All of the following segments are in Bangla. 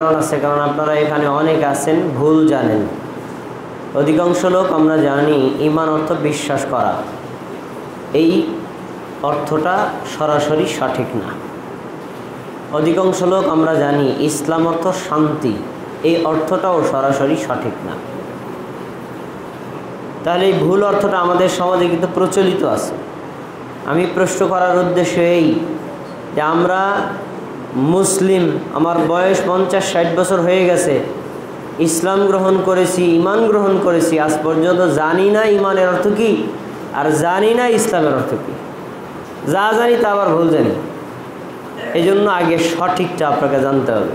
আছে, কারণ আপনারা এখানে অনেক আছেন ভুল জানেন। অধিকাংশ লোক আমরা জানি ঈমান অর্থ বিশ্বাস করা, এই অর্থটা সরাসরি সঠিক না। অধিকাংশ লোক আমরা জানি ইসলাম অর্থ শান্তি, এই অর্থটাও সরাসরি সঠিক না। তাহলে এই ভুল অর্থটা আমাদের সমাজে কিন্তু প্রচলিত আছে। আমি প্রশ্ন করার উদ্দেশ্য এই যে আমরা মুসলিম, আমার বয়স 50-60 বছর হয়ে গেছে, ইসলাম গ্রহণ করেছি, ঈমান গ্রহণ করেছি, আজ পর্যন্ত জানি না ঈমানের অর্থ কী আর জানি না ইসলামের অর্থ কী। যা জানি তা আবার ভুল জানি। এই জন্য আগে সঠিকটা আপনাকে জানতে হবে।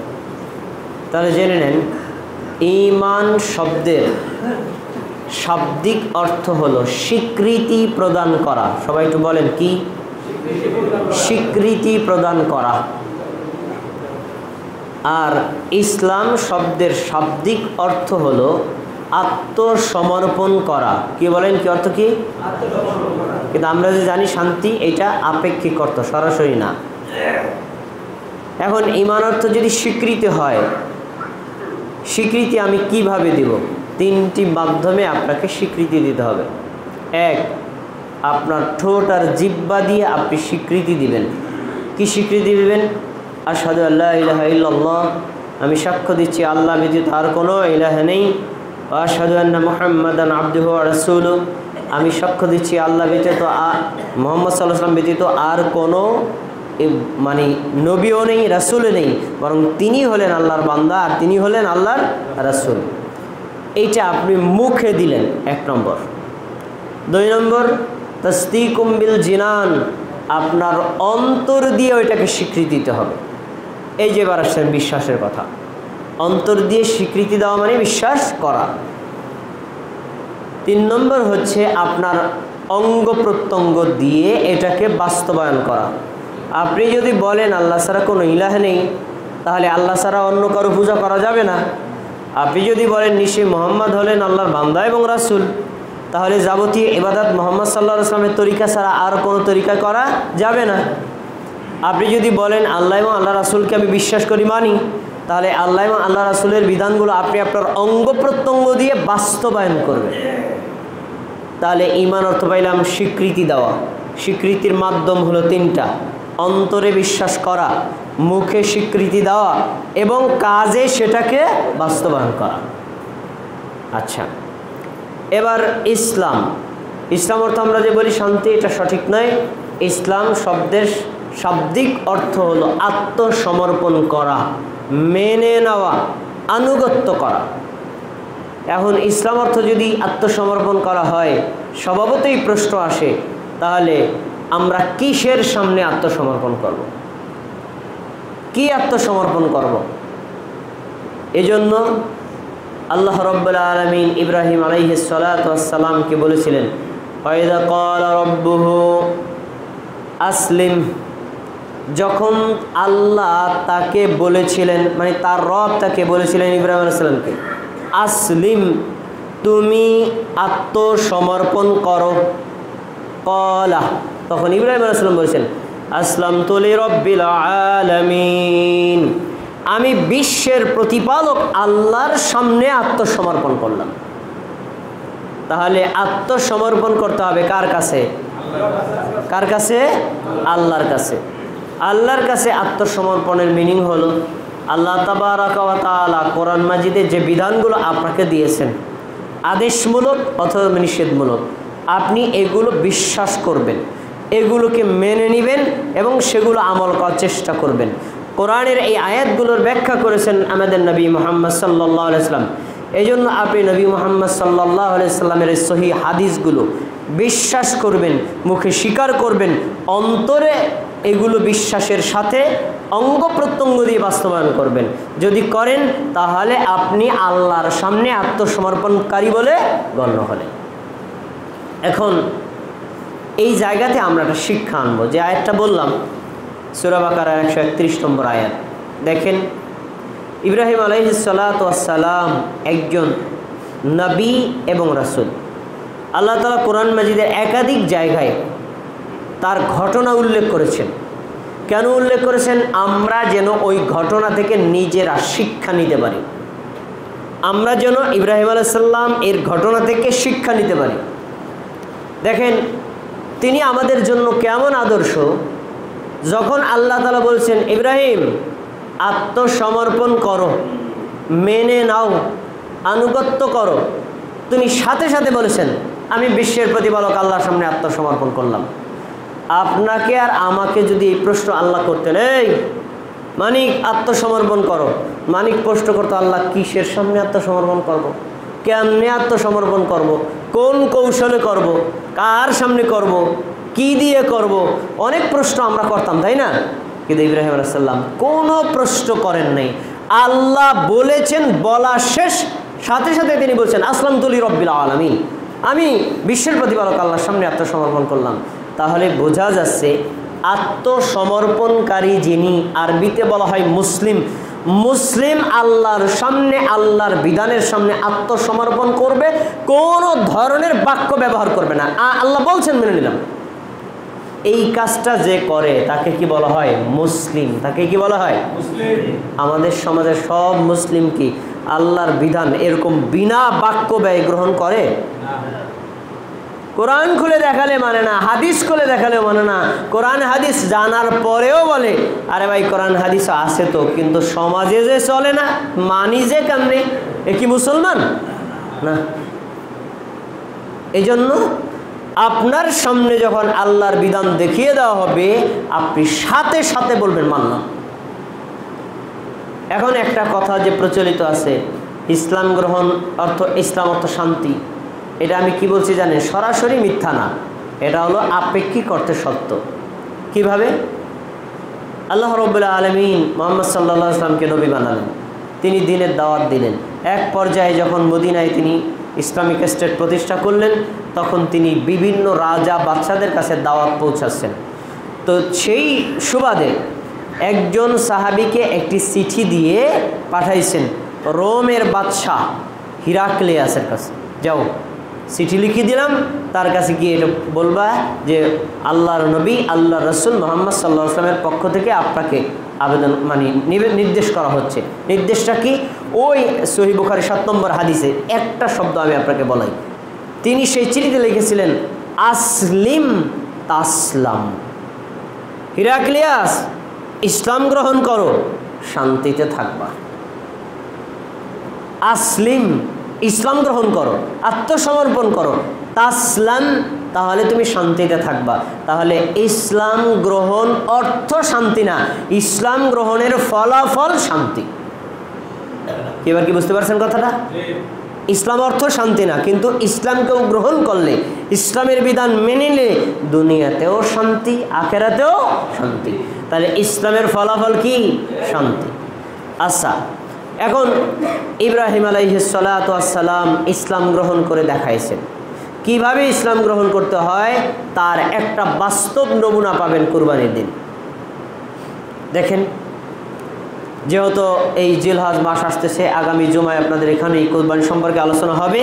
তাহলে জেনে নেন, ঈমান শব্দের শাব্দিক অর্থ হলো স্বীকৃতি প্রদান করা। সবাই একটু বলেন কি? স্বীকৃতি প্রদান করা। আর ইসলাম শব্দের শাব্দিক অর্থ হলো আত্মসমর্পণ করা। কি বলেন, কি অর্থ কি? কিন্তু আমরা যে জানি শান্তি, এটা আপেক্ষিক অর্থ, সরাসরি না। এখন ঈমান অর্থ যদি স্বীকৃতি হয়, স্বীকৃতি আমি কিভাবে দিব? তিনটি মাধ্যমে আপনাকে স্বীকৃতি দিতে হবে। এক, আপনার ঠোঁট আর জিহ্বা দিয়ে আপনি স্বীকৃতি দিবেন। কি স্বীকৃতি দিবেন? আশহাদু আল্লা ইলাহা ইল্লাল্লাহ, আমি সাক্ষ্য দিচ্ছি আল্লাহ ব্যতীত আর কোনো ইলাহ নেই। ওয়া আশহাদু আন্না মুহাম্মাদান আবদুহু ওয়া রাসূলুহু, আমি সাক্ষ্য দিচ্ছি আল্লাহ ব্যতীত, মুহাম্মদ সাল্লাল্লাহু আলাইহি ওয়াসাল্লাম ব্যতীত আর কোনো নবীও নেই, রাসূলও নেই, বরং তিনি হলেন আল্লাহর বান্দা আর তিনি হলেন আল্লাহর রাসূল। এইটা আপনি মুখে দিলেন, এক নম্বর। দুই নম্বর, তাসদীকুম বিল জিনান, আপনার অন্তর দিয়ে ওইটাকে স্বীকৃতি দিতে হবে। এই যে এবার আসছেন বিশ্বাসের কথা। অন্তর দিয়ে স্বীকৃতি দেওয়া মানে বিশ্বাস করা। তিন নম্বর হচ্ছে আপনার অঙ্গ প্রত্যঙ্গ দিয়ে এটাকে বাস্তবায়ন করা। আপনি যদি বলেন আল্লাহ ছাড়া কোনো ইলাহ নেই, তাহলে আল্লাহ ছাড়া অন্য কারো পূজা করা যাবে না। আপনি যদি বলেন নিশ্চয়ই মুহাম্মদ হলেন আল্লাহর বান্দা এবং রাসূল, তাহলে যাবতীয় ইবাদত মুহাম্মদ সাল্লাল্লাহু আলাইহি ওয়াসাল্লামের তরিকা ছাড়া আর কোনো তরিকা করা যাবে না। আপনি যদি বলেন আল্লাহ এবং আল্লাহ রাসূলকে আমি বিশ্বাস করি, মানি, তাহলে আল্লাহ এবং আল্লাহ রাসূলের বিধানগুলো আপনি আপনার অঙ্গ প্রত্যঙ্গ দিয়ে বাস্তবায়ন করবেন। তাহলে ঈমান অর্থ পাইলাম স্বীকৃতি দেওয়া। স্বীকৃতির মাধ্যম হলো তিনটা: অন্তরে বিশ্বাস করা, মুখে স্বীকৃতি দেওয়া এবং কাজে সেটাকে বাস্তবায়ন করা। আচ্ছা, এবার ইসলাম। ইসলাম অর্থ আমরা যে বলি শান্তি, এটা সঠিক নয়। ইসলাম শব্দের শাব্দিক অর্থ হলো আত্মসমর্পণ করা, মেনে নেওয়া, আনুগত্য করা। এখন ইসলাম অর্থ যদি আত্মসমর্পণ করা হয়, স্বভাবতই প্রশ্ন আসে, তাহলে আমরা কিসের সামনে আত্মসমর্পণ করব? কি আত্মসমর্পণ করব? এজন্য আল্লাহ রাব্বুল আলামিন ইব্রাহিম আলাইহিস সালাতু ওয়াস সালামকে বলেছিলেন, ওয়াইদা ক্বালা রাব্বুহু আসলিম, যখন আল্লাহ তাকে বলেছিলেন, মানে তার রব তাকে বলেছিলেন ইব্রাহিম আলাইহিস সালামকে, আসলিম, তুমি আত্মসমর্পণ করো। ক্বালা, তখন ইব্রাহিম আলাইহিস সালাম বলেছেন, আসলামতু লিরাব্বিল আলামিন, আমি বিশ্বের প্রতিপালক আল্লাহর সামনে আত্মসমর্পণ করলাম। তাহলে আত্মসমর্পণ করতে হবে কার কাছে? কার কাছে? আল্লাহর কাছে। আল্লাহর কাছে আত্মসমর্পণের মিনিং হলো, আল্লাহ তাবারাকা ওয়া তাআলা কোরআন মাজিদে যে বিধানগুলো আপনাকে দিয়েছেন, আদেশমূলক অথবা নিষেধমূলক, আপনি এগুলো বিশ্বাস করবেন, এগুলোকে মেনে নেবেন এবং সেগুলো আমল করার চেষ্টা করবেন। কোরআনের এই আয়াতগুলোর ব্যাখ্যা করেছেন আমাদের নবী মুহাম্মদ সাল্লাল্লাহু আলাইহি ওয়াসাল্লাম। এই জন্য আপনি নবী মুহাম্মদ সাল্লাল্লাহু আলাইহি ওয়াসাল্লামের এই সহিহ হাদিসগুলো বিশ্বাস করবেন, মুখে স্বীকার করবেন, অন্তরে এগুলো বিশ্বাসের সাথে অঙ্গ প্রত্যঙ্গ দিয়ে বাস্তবায়ন করবেন। যদি করেন, তাহলে আপনি আল্লাহর সামনে আত্মসমর্পণকারী বলে গণ্য হলেন। এখন এই জায়গাতে আমরা একটা শিক্ষা আনবো। যে আয়াতটা বললাম, সূরা বাকারার 131 নম্বর আয়াত। দেখেন, ইব্রাহিম আলাইহিস সালাতু ওয়াস সালাম একজন নবী এবং রাসূল। আল্লাহ তাআলা কোরআন মাজিদের একাধিক জায়গায় তার ঘটনা উল্লেখ করেছেন। কেন উল্লেখ করেছেন? আমরা যেন ওই ঘটনা থেকে নিজেরা শিক্ষা নিতে পারি, আমরা যেন ইব্রাহিম আলাইহিস সালাম এর ঘটনা থেকে শিক্ষা নিতে পারি। দেখেন তিনি আমাদের জন্য কেমন আদর্শ। যখন আল্লাহ তাআলা বলছেন ইব্রাহিম আত্মসমর্পণ করো, মেনে নাও, আনুগত্য করো, তিনি সাথে সাথে বলেছেন আমি বিশ্বের প্রতিপালক আল্লাহর সামনে আত্মসমর্পণ করলাম। আপনাকে আর আমাকে যদি এই প্রশ্ন আল্লাহ করতেন, এই মানিক আত্মসমর্পণ করো, মানিক প্রশ্ন করতো আল্লাহ কিসের সামনে আত্মসমর্পণ করব, কেমনে আত্মসমর্পণ করব, কোন কৌশলে করব, কার সামনে করব, কি দিয়ে করব, অনেক প্রশ্ন আমরা করতাম, তাই না? কিন্তু ইব্রাহিম আলাইহিস সালাম কোনো প্রশ্ন করেন নাই। আল্লাহ বলেছেন, বলা শেষ, সাথে সাথে তিনি বলছেন আসলামতু লিরাব্বিল আলামিন, আমি বিশ্বের প্রতিপালক আল্লাহর সামনে আত্মসমর্পণ করলাম। তাহলে বোঝা যাচ্ছে আত্মসমর্পণকারী যিনি, আরবিতে বলা হয় মুসলিম, মুসলিম আল্লাহর সামনে, আল্লাহর বিধানের সামনে আত্মসমর্পণ করবে, কোনো ধরনের বাক্য ব্যবহার করবে না। আল্লাহ বলছেন মেনে নিলাম। এই কাজটা যে করে তাকে কি বলা হয়? মুসলিম। তাকে কি বলা হয়? মুসলিম। আমাদের সমাজের সব মুসলিম কি আল্লাহর বিধান এরকম বিনা বাক্য ব্যয় গ্রহণ করে? কোরআন খুলে দেখালে মানে না, হাদিস খুলে দেখালেও মানে না, কোরআন হাদিস জানার পরেও বলে আরে ভাই কোরআন হাদিস আছে তো, কিন্তু সমাজে যে চলে না, মানি যে কেমনে, এ কি মুসলমান না? এই জন্য আপনার সামনে যখন আল্লাহর বিধান দেখিয়ে দেওয়া হবে আপনি সাথে সাথে বলবেন মানলাম। এখন একটা কথা যে প্রচলিত আছে, ইসলাম গ্রহণ অর্থ, ইসলাম অর্থ শান্তি, এটা আমি কি বলছি জানেন? সরাসরি মিথ্যা না, এটা হলো আপেক্ষিক অর্থে সত্য। কিভাবে? আল্লাহ রাব্বুল আলামিন মুহাম্মদ সাল্লাল্লাহু আলাইহি ওয়াসাল্লামকে নবী বানালেন, তিনি দ্বীনের দাওয়াত দিলেন। এক পর্যায়ে যখন মদিনায় তিনি ইসলামিক স্টেট প্রতিষ্ঠা করলেন, তখন তিনি বিভিন্ন রাজা বাদশাদের কাছে দাওয়াত পৌঁছাচ্ছেন। তো সেই সুবাদে একজন সাহাবীকে একটি চিঠি দিয়ে পাঠাইছেন রোমের বাদশাহ হিরাক্লিয়াসের কাছে, যাও চিঠি লিখে দিলাম, তার কাছে গিয়ে এটা বলবা যে আল্লাহর নবী আল্লাহ রসুল মুহাম্মদ সাল্লাল্লাহু আলাইহি ওয়াসাল্লামের পক্ষ থেকে আপনাকে আবেদন মানে নির্দেশ করা হচ্ছে। নির্দেশটা কি? ওই সহিহ বুখারী 7 নম্বর হাদিসে একটা শব্দ আমি আপনাকে বলাই। তিনি সেই চিঠিতে লিখেছিলেন আসলিম তাসলাম, হিরাক্লিয়াস ইসলাম গ্রহণ করো, শান্তিতে থাকবা। আসলিম ইসলাম গ্রহণ করো, আত্মসমর্পণ করো, তাসলাম তাহলে তুমি শান্তিতে থাকবা। তাহলে ইসলাম গ্রহণ অর্থ শান্তি না, ইসলাম গ্রহণের ফলাফল শান্তি। এবার কি বুঝতে পারছেন কথাটা? ইসলাম অর্থ শান্তি না, কিন্তু ইসলামকেও গ্রহণ করলে, ইসলামের বিধান মেনে নিলে দুনিয়াতেও শান্তি, আখেরাতেও শান্তি। তাহলে ইসলামের ফলাফল কি? শান্তি। আচ্ছা, এখন ইব্রাহিম আলাইহিস সালাতু ওয়াস সালাম ইসলাম গ্রহণ করে দেখাইছেন। কিভাবে ইসলাম গ্রহণ করতে হয় তার একটা বাস্তব নমুনা পাবেন কুরবানির দিন। দেখেন, যেহেতু এই জিলহজ মাস আসতেছে, আগামী জুমায় আপনাদের এখানে এই কুরবানি সম্পর্কে আলোচনা হবে।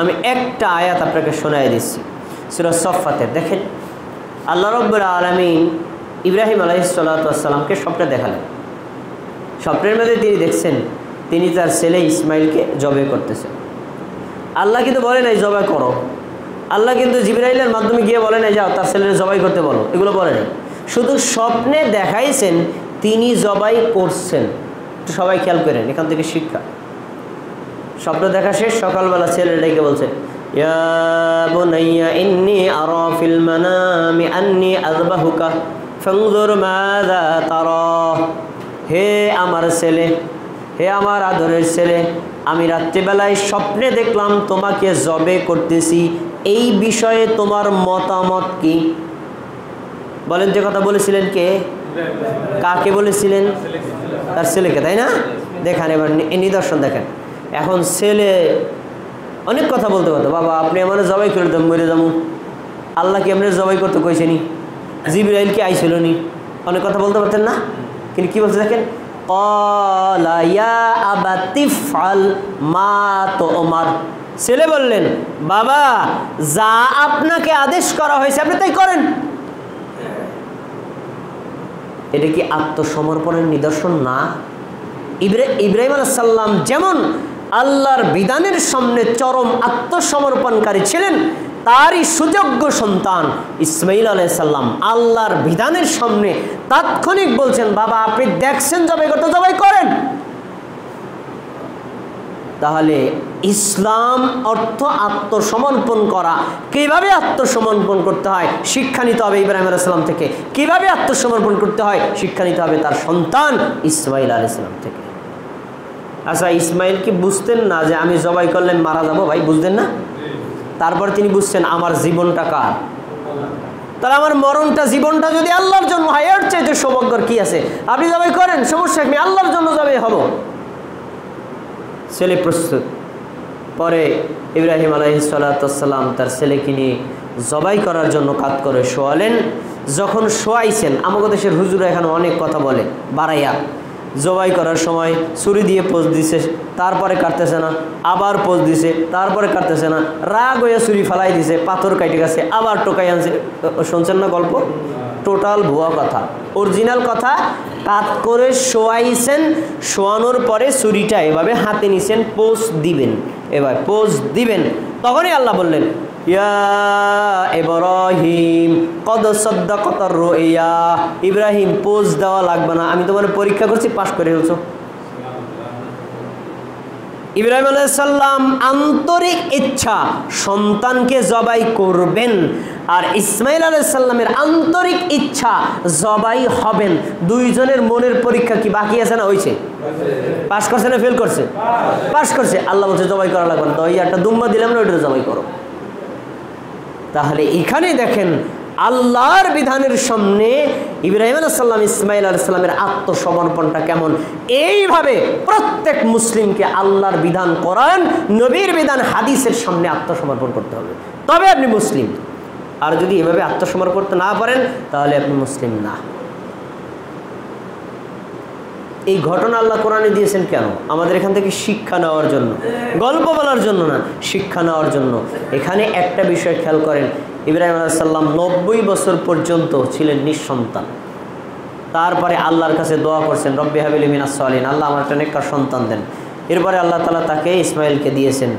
আমি একটা আয়াত আপনাকে শোনায় দিচ্ছি সূরা সফফাতের। দেখেন, আল্লাহ রাব্বুল আলামিন ইব্রাহিম আলাইহিস সালাতু ওয়াস সালামকে স্বপ্নে দেখালেন। স্বপ্নের মধ্যে তিনি দেখছেন তিনি তার ছেলে ইসমাইলকে জবাই করতেছেন। আল্লাহ কিন্তু বলে নাই জবাই করো, আল্লাহ কিন্তু জিবরাইলের মাধ্যমে গিয়ে বলে নাই যাও তার ছেলের জবাই করতে বলো, এগুলো বলে নাই। শুধু স্বপ্নে দেখাইছেন তিনি জবাই করছেন। সবাই খেয়াল করেন, এখান থেকে শিক্ষা। স্বপ্ন দেখা শেষ, সকালবেলা ছেলে ডেকে বলছে ইয়া বুনাইয়া ইন্নী আরা ফিল মানামি আন্নী আযবাহুকা ফানজুর মাযা তারা। হে আমার ছেলে, হে আমার আদরের ছেলে, আমি রাত্রিবেলায় স্বপ্নে দেখলাম তোমাকে জবে করতেছি, এই বিষয়ে তোমার মতামত কি? বলেন, যে কথা বলেছিলেন কে? কাকে বলেছিলেন? তার ছেলেকে, তাই না? দেখেন এবার নিদর্শন দেখেন। এখন ছেলে অনেক কথা বলতে পারতো, বাবা আপনি আমার জবাই করে দেন, মরে যাবো। আল্লাহ কি আপনার জবাই করতে কইছেনি? জিবরাইল কি আইছিল নি? অনেক কথা বলতে পারতেন না, কিন্তু কি বলছে দেখেন, ক্বালা ইয়া আবাতি ফাল মা তুমার। ছেলে বললেন, বাবা যা আপনাকে আদেশ করা হয়েছে আপনি তাই করেন। এটা কি আত্মসমর্পণের নিদর্শন না? ইব্রাহিম আলাইহিস সালাম যেমন আল্লাহর বিধানের সামনে চরম আত্মসমর্পণকারী ছিলেন, তারই সুযোগ্য সন্তান ইসমাইল আলাইহিস সালাম আল্লাহর বিধানের সামনে তাৎক্ষণিক বলছেন, বাবা আপনি দেখছেন জবাই করতে, জবাই করেন। তাহলে ইসলাম অর্থ আত্মসমর্পণ করা। কিভাবে আত্মসমর্পণ করতে হয় শিক্ষা নিতে হবে ইব্রাহিম আলাইহিস সালাম থেকে। কিভাবে আত্মসমর্পণ করতে হয় শিক্ষা নিতে হবে তার সন্তান ইসমাইল আলাইহিস সালাম থেকে। আচ্ছা, ইসমাইল কি বুঝতেন না যে আমি জবাই করলে মারা যাব? ভাই বুঝতেন না? তারপর তিনি বুঝছেন আমার জীবনটা কার, তাহলে আমার মরণটা জীবনটা যদি আল্লাহর জন্য হয় এর চাইতে সৌভাগ্যর কি আছে? আপনি জবাই করেন, সমস্যা আমি আল্লাহর জন্য জবাই হব। ছেলে প্রস্তুত। পরে ইব্রাহিম আলাইহিস সালাম তার ছেলেকে নিয়ে জবাই করার জন্য কাজ করে শোয়ালেন। যখন শোয়াইছেন, আমাদের দেশের হুজুরা এখানে অনেক কথা বলে বাড়াইয়া, জবাই করার সময় ছুরি দিয়ে পোজ দিছে, তারপরে কাটতেছে না, আবার পোজ দিছে, তারপরে কাটতেছে না, রাগ হয়ে ছুরি ফালাই দিছে, পাথর কাটে গেছে, আবার টোকাই আনছে। শুনছেন না গল্প? টোটাল ভুয়া কথা। অরিজিনাল কথা, কাট করে শোয়াইছেন, শোয়ানোর পরে ছুরিটা এভাবে হাতে নিছেন, পোজ দিবেন, এবার পোজ দিবেন। তখনই আল্লাহ বললেন, ইয়া ইব্রাহিম কদ সাদ্দাকাতার রুইয়া, ইব্রাহিম পোজ দেওয়া লাগবে না, আমি তোমার পরীক্ষা করছি, পাশ করে ফেলছো। ইব্রাহিম আলাইহিস সালাম আন্তরিক ইচ্ছা সন্তানকে জবাই করবেন, আর ইসমাইল আলাইহিস সালামের আন্তরিক ইচ্ছা জবাই হবেন। দুইজনের মনের পরীক্ষা কি বাকি আছে না? হয়েছে? পাশ করছে না ফেল করছে? পাশ করছে। আল্লাহ বলছে জবাই করা লাগবে না, তো ওই একটা দুম্বা দিলাম না, ওইটা জবাই করো। তাহলে এখানে দেখেন আল্লাহর বিধানের সামনে ইব্রাহিম আলাইহিস সালাম ইসমাইল আলাইহিস সালামের আত্মসমর্পণটা কেমন। এইভাবে প্রত্যেক মুসলিমকে আল্লাহর বিধান, কোরআন, নবীর বিধান, হাদিসের সামনে আত্মসমর্পণ করতে হবে, তবে আপনি মুসলিম। আর যদি এভাবে আত্মসমর্পণ করতে না পারেন তাহলে আপনি মুসলিম না। এই ঘটনা আল্লাহ কোরআনে দিয়েছেন কেন? আমাদের এখান থেকে শিক্ষা নেওয়ার জন্য, গল্প বলার জন্য না, শিক্ষা নেওয়ার জন্য। এখানে একটা বিষয় খেয়াল করেন, ইব্রাহিম আলাইহিস সালাম 90 বছর পর্যন্ত ছিলেন নিঃসন্তান। তারপরে আল্লাহর কাছে দোয়া করছেন, রব্বি হাবিলি মিনাস সালিহিন, আল্লাহ আমার একটা নেককার সন্তান দেন। এরপরে আল্লাহ তাআলা তাকে ইসমাইলকে দিয়েছেন।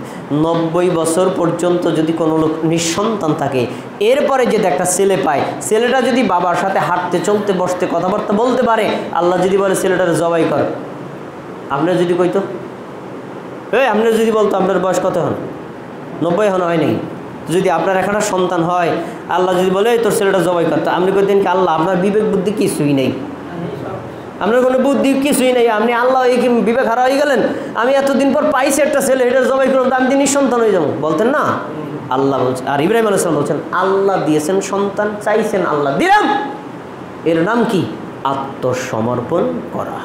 90 বছর পর্যন্ত যদি কোনো লোক নিঃসন্তান থাকে, এরপরে যদি একটা ছেলে পায়, ছেলেটা যদি বাবার সাথে হাঁটতে, চলতে, বসতে, কথাবার্তা বলতে পারে, আল্লাহ যদি বলে ছেলেটার জবাই কর, আপনার যদি কইতো, আপনার যদি বলতো আপনার বয়স কত হন? 90 এখনো হয় নাই। যদি আপনার একটা সন্তান হয়, আল্লাহ যদি বলে তোর ছেলেটা জবাই করতো, আপনি কইতেন কি আল্লাহ আপনার বিবেক বুদ্ধি কিছুই নেই, আপনার কোনো বুদ্ধি কিছুই নেই, আপনি আল্লাহ এই কি বিবেক হারা হয়ে গেলেন? আমি এতদিন পর পাইছি একটা ছেলে, এটার জবাই করলাম, তো আমি তো নিঃসন্তান হয়ে যাবো, বলতেন না? আল্লাহ বলছে, আর ইব্রাহিম আলাইহিস সালাম বলছেন আল্লাহ দিয়েছেন সন্তান, চাইছেন আল্লাহ দিলাম। এর নাম কি? আত্মসমর্পণ করা।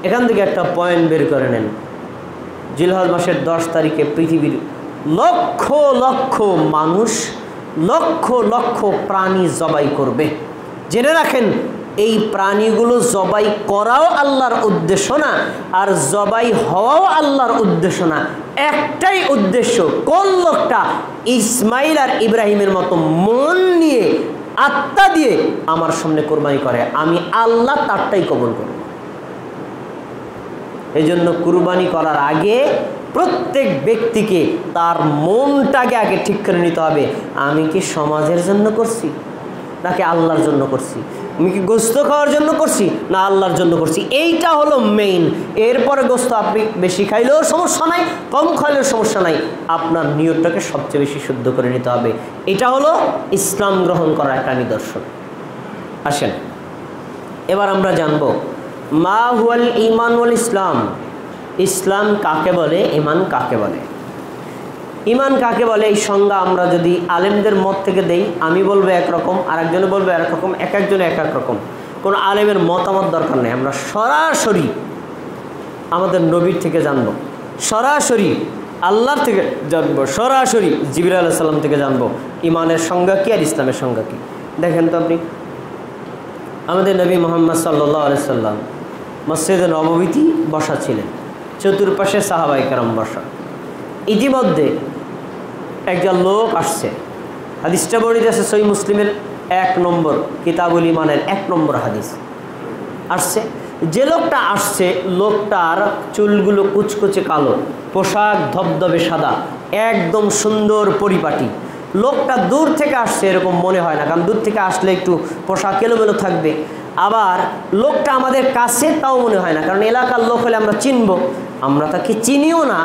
এখান থেকে একটা পয়েন্ট বের করে নেন, জিলহজ মাসের 10 তারিখে পৃথিবীর লক্ষ লক্ষ মানুষ, লক্ষ লক্ষ প্রাণী জবাই করবে। জেনে রাখেন, এই প্রাণীগুলো জবাই করাও আল্লাহর উদ্দেশ্য না, আর জবাই হওয়াও আল্লাহর উদ্দেশ্য না। একটাই উদ্দেশ্য, কোন লোকটা ইসমাইল আর ইব্রাহিমের মতো মন নিয়ে, আত্মা দিয়ে আমার সামনে কোরবানি করে, আমি আল্লাহ তারটাই কবুল করব। এই জন্য কুরবানি করার আগে প্রত্যেক ব্যক্তিকে তার মনটাকে আগে ঠিক করে নিতে হবে, আমি কি সমাজের জন্য করছি নাকি আল্লাহর জন্য করছি? আমি কি গোস্ত খাওয়ার জন্য করছি না আল্লাহর জন্য করছি? এইটা হলো মেইন। এরপরে গোস্ত আপনি বেশি খাইলেও সমস্যা নাই, কম খাইলেও সমস্যা নাই, আপনার নিয়তটাকে সবচেয়ে বেশি শুদ্ধ করে নিতে হবে। এটা হলো ইসলাম গ্রহণ করার একটা নিদর্শন। আসেন এবার আমরা জানব মা হুয়াল ঈমান ওয়াল ইসলাম। ইসলাম কাকে বলে, ঈমান কাকে বলে? ঈমান কাকে বলে এই সংজ্ঞা আমরা যদি আলেমদের মত থেকে দেই, আমি বলবো একরকম, আরেকজনে বলবো একরকম, এক একজনে এক এক রকম। কোনো আলেমের মতামত দরকার নেই, আমরা সরাসরি আমাদের নবীর থেকে জানবো, সরাসরি আল্লাহর থেকে জানবো, সরাসরি জিবরাইল আলাইহিস সালাম থেকে জানবো ঈমানের সংজ্ঞা কী আর ইসলামের সংজ্ঞা কী। দেখেন তো আপনি, আমাদের নবী মুহাম্মদ সাল্লাল্লাহু আলাইহি সাল্লাম মসজিদে নববীতে বসা ছিলেন, চতুর্পাশে সাহাবায়ে কেরাম বসা। ইতিমধ্যে একজন লোক আসছে, হাদিসটা বর্ণিত আছে সহিহ মুসলিমের 1 নম্বর কিতাবুল ইমানের 1 নম্বর হাদিস আসছে। যে লোকটা আসছে, লোকটার চুলগুলো কুচকুচে কালো, পোশাক ধবধবে সাদা, একদম সুন্দর পরিপাটি। লোকটা দূর থেকে আসছে এরকম মনে হয় না, কারণ দূর থেকে আসলে একটু পোশাক এলোমেলো থাকবে। আবার লোকটা আমাদের কাছে, তাও মনে হয় না, কারণ এলাকার লোক হলে আমরা চিনব, আমরা তাকে চিনিও না।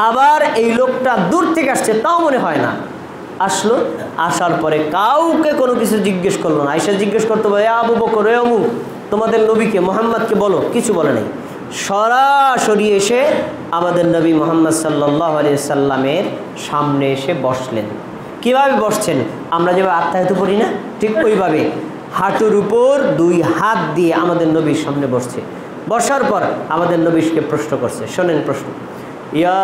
আবার এই লোকটা দূর থেকে আসছে, তাও মনে হয় না। আসলো, আসার পরে কাউকে কোনো কিছু জিজ্ঞেস করলো না। আয়েশা জিজ্ঞেস করতে বলে, আবু বকর, এ অমুক, তোমাদের নবীকে মুহাম্মদকে বলো, কিছু বলে নাই। সরাসরি এসে আমাদের নবী মুহাম্মদ সাল্লাল্লাহু আলাইহি সাল্লামের সামনে এসে বসলেন। কিভাবে বসছেন? আমরা যেভাবে আত্মাহিত পড়ি না, ঠিক ওইভাবে হাঁটুর উপর 2 হাত দিয়ে আমাদের নবীর সামনে বসছে। বসার পর আমাদের নবীকে প্রশ্ন করছে। শোনেন প্রশ্ন, ইয়া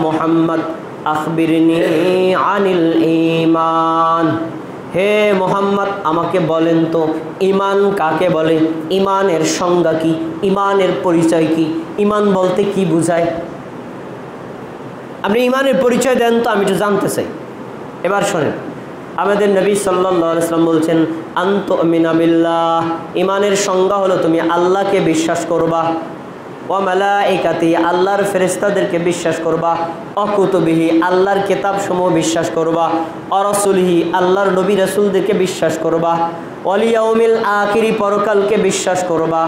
মুহাম্মদ আখবিরনি আনিল ঈমান। হে মুহাম্মদ, আমাকে বলেন তো ঈমান কাকে বলে? ঈমানের সংজ্ঞা কি? ঈমানের পরিচয় কি? ঈমান বলতে কি বোঝায়? আপনি ঈমানের পরিচয় দেন তো, আমি তো জানতে চাই। এবার শোনেন, আমাদের নবী সাল্লাল্লাহু আলাইহি ওয়াসাল্লাম বলছেন, আনতুমিনা বিল্লাহ, ঈমানের সংজ্ঞা হলো তুমি আল্লাহকে বিশ্বাস করবা, ওয়া মালাইকাতি, আল্লাহর ফেরেশতাদেরকে বিশ্বাস করবা, ওয়া কুতুবিহি, আল্লাহর কিতাবসমূহ বিশ্বাস করবা, ওয়া রাসূলিহি, আল্লাহর নবী রাসূলদেরকে বিশ্বাস করবা, ওয়াল ইয়াউমিল আখিরি, পরকালকে বিশ্বাস করবা,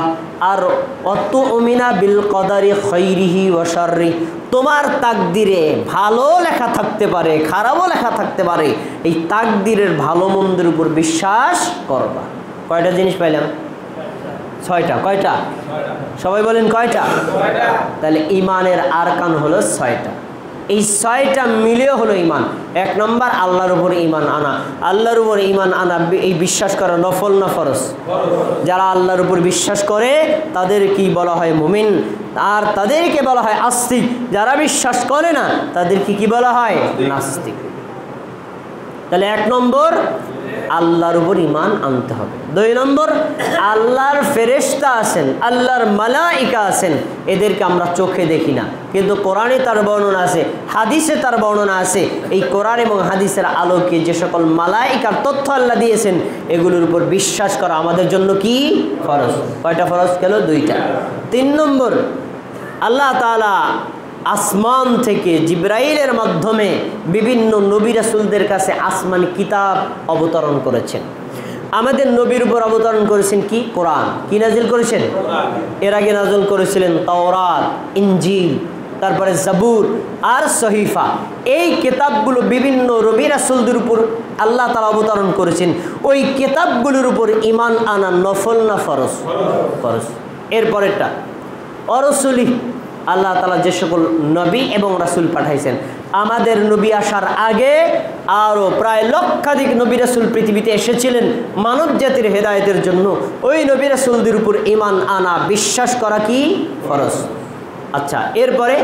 আর ওয়াতুমিনা বিল কদারি খাইরিহি ওয়া শাররি, তোমার তাকদিরে ভালো লেখা থাকতে পারে, খারাপও লেখা থাকতে পারে, এই তাকদিরের ভালো মন্দের উপর বিশ্বাস করবা। কয়টা জিনিস পাইলাম? 6টা। কয়টা? সবাই বলেন কয়টা? তাহলে ঈমানের আরকান হলো 6টা। এই 6টা মিলে হলো ঈমান। 1 নম্বর আল্লাহর উপর ঈমান আনা। আল্লাহর উপর ঈমান আনা, এই বিশ্বাস করা নফল না ফরজ? যারা আল্লাহর উপর বিশ্বাস করে তাদের কি বলা হয়? মুমিন। আর তাদেরকে বলা হয় আস্তিক। যারা বিশ্বাস করে না তাদেরকে কি বলা হয়? নাস্তিক। তাহলে 1 নম্বর আল্লাহর উপর ঈমান আনতে হবে। 2 নম্বর, আল্লাহর ফেরেশতা আছেন, আল্লাহর মালাইকা আছেন, এদেরকে আমরা চোখে দেখি না, কিন্তু কোরআনে তার বর্ণনা আছে, হাদিসে তার বর্ণনা আছে। এই কোরআন এবং হাদিসের আলোকে যে সকল মালাইকার তথ্য আল্লাহ দিয়েছেন, এগুলোর উপর বিশ্বাস করা আমাদের জন্য কি ফরজ। কয়টা ফরজ গেল? 2টা। 3 নম্বর, আল্লাহ তাআলা আসমান থেকে জিবরাইলের মাধ্যমে বিভিন্ন নবী রাসূলদের কাছে আসমানি কিতাব অবতরণ করেছেন। আমাদের নবীর উপর অবতরণ করেছেন কি? কোরআন। কি নাজিল করেছেন? এর আগে নাজিল করেছিলেন তাওরাত, ইনজিল, তারপরে জাবুর আর সহিফা। এই কিতাবগুলো বিভিন্ন নবী রাসূলদের উপর আল্লাহ তাআলা অবতরণ করেছেন। ওই কিতাবগুলোর উপর ঈমান আনা নফল না ফরজ? ফরজ। এরপরেরটা অরসুলি, আল্লাহ তাআলা যে সকল নবী এবং রাসূল পাঠাইছেন, আমাদের নবী আসার আগে আরও প্রায় লক্ষাধিক নবী রাসূল পৃথিবীতে এসেছিলেন মানব জাতির হেদায়েতের জন্য। ওই নবী রাসূলদের উপর ঈমান আনা, বিশ্বাস করা কি ফরজ। আচ্ছা, এরপরে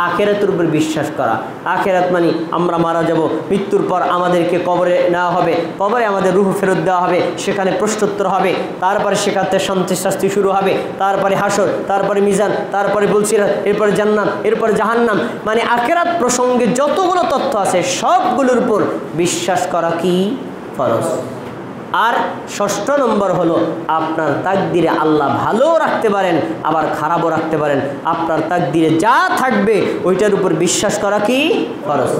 আখিরাতের উপর বিশ্বাস করা। আখিরাত মানে আমরা মারা যাব, মৃত্যুর পর আমাদেরকে কবরে নেওয়া হবে, কবরে আমাদের রূহ ফেরত দেওয়া হবে, সেখানে প্রশ্নোত্তর হবে, তারপরে সেখানে শান্তি শাস্তি শুরু হবে, তারপরে হাসর, তারপরে মিজান, তারপরে বলছিলাম এরপরে জান্নাত, এরপরে জাহান্নাম। মানে আখিরাত প্রসঙ্গে যতগুলো তথ্য আছে সবগুলোর উপর বিশ্বাস করা কি ফরজ। আর 6 নম্বর হলো আপনার তাকদিরে আল্লাহ ভালো রাখতে পারেন, আবার খারাপও রাখতে পারেন। আপনার তাকদিরে যা থাকবে ওইটার উপর বিশ্বাস করা কি ফরজ।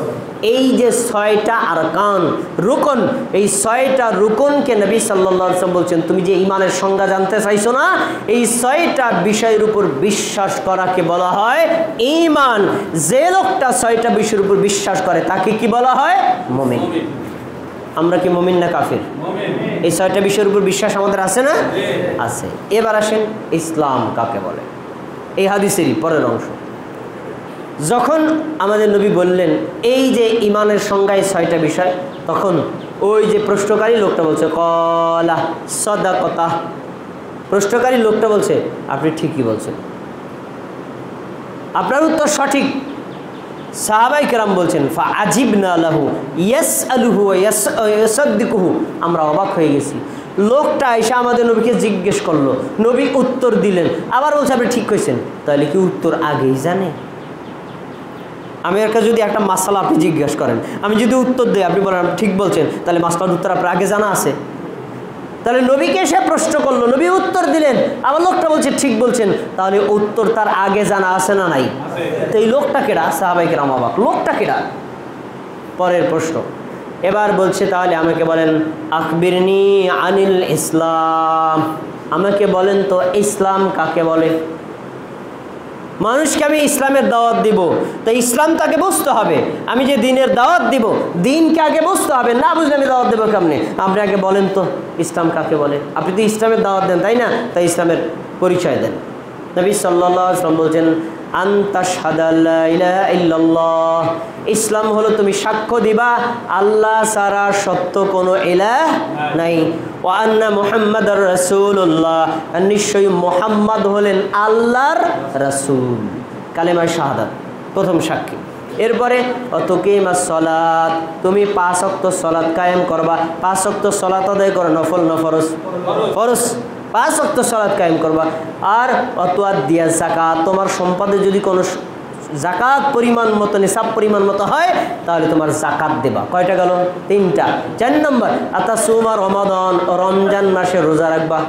এই যে 6টা আরকান, রুকন, এই 6টা রুকনকে নবী সাল্লাল্লাহু আলাইহি ওয়াসাল্লাম বলছেন, তুমি যে ঈমানের সংজ্ঞা জানতে চাইছো না, এই 6টা বিষয়ের উপর বিশ্বাস করাকে বলা হয় ঈমান। যে লোকটা 6টা বিষয়ের উপর বিশ্বাস করে তাকে কি বলা হয়? মুমিন। আমরা কি মুমিন না কাফির? এই 6টা বিষয়ের উপর বিশ্বাস আমাদের আছে না? আছে। এবার আসেন ইসলাম কাকে বলে, এই হাদিসেরই পরের অংশ। যখন আমাদের নবী বললেন এই যে ঈমানের সংজ্ঞায় 6টা বিষয়, তখন ওই যে প্রশ্নকারী লোকটা বলছে কলা সাদাকাতা। প্রশ্নকারী লোকটা বলছে আপনি ঠিকই বলছেন, আপনার উত্তর সঠিক। সাহাবায়ে কেরাম বলছেন ফা আজিবনা লাহু ইয়াসআলুহু ওয়া ইয়াসাদ্দিকুহু, আমরা অবাক হয়ে গেছি। লোকটা এসে আমাদের নবীকে জিজ্ঞেস করলো, নবী উত্তর দিলেন, আবার বলছে আপনি ঠিক কইছেন। তাহলে কি উত্তর আগেই জানে? আমি একটা যদি একটা মাসালা আপনি জিজ্ঞেস করেন, আমি যদি উত্তর দিই, আপনি বলেন ঠিক বলছেন, তাহলে মাসলার উত্তর আপনার আগে জানা আছে? তাহলে নবীকে সে প্রশ্ন করলো, নবী উত্তর দিলেন, আবার লোকটা বলছে ঠিক বলছেন, তাহলে উত্তর তার আগে জানা আছে না নাই? তো এই লোকটা কেডা? সাহাবায়ে কেরাম অবাক, লোকটা কেডা? পরের প্রশ্ন এবার বলছে, তাহলে আমাকে বলেন আখবিরনি আনিল ইসলাম, আমাকে বলেন তো ইসলাম কাকে বলে? মানুষকে আমি ইসলামের দাওয়াত দিব, তো ইসলাম তাকে বুঝতে হবে। আমি যে দিনের দাওয়াত দিব, দিনকে আগে বুঝতে হবে, না বুঝলে আমি দাওয়াত দেবো কেমনে? আপনি আগে বলেন তো ইসলাম কাকে বলে? আপনি তো ইসলামের দাওয়াত দেন, তাই না? তাই ইসলামের পরিচয় দেন। নবী সাল্লাল্লাহু আলাইহি ওয়াসাল্লাম বলছেন, আনতা শাহাদা লা ইলাহা ইল্লাল্লাহ, ইসলাম হলো তুমি সাক্ষ্য দিবা আল্লাহ ছাড়া সত্য কোনো ইলাহ নাই, ওয়া আন্না মুহাম্মাদুর রাসূলুল্লাহ, আর নিশ্চয়ই মুহাম্মদ হলেন আল্লাহর রাসূল। কালেমা শাহাদাত প্রথম সাক্ষী। এরপরে অতুকিমাস সালাত, তুমি 5 ওয়াক্ত সালাত কায়েম করবা। 5 ওয়াক্ত সালাত আদায় করো, নফল না ফরজ? ফরজ। 5 ওয়াক্ত সালাত কায়েম করবা। আর অতুআদ্দিয়া যাকাত, তোমার সম্পদে যদি কোনো জাকাত পরিমাণ মতো, নিসাব পরিমাণ মতো হয়, তাহলে তোমার জাকাত দেবা। কয়টা গেল? 3টা। 4 নম্বর আতাসুমা রমাদান, রমজান মাসে রোজা রাখবা।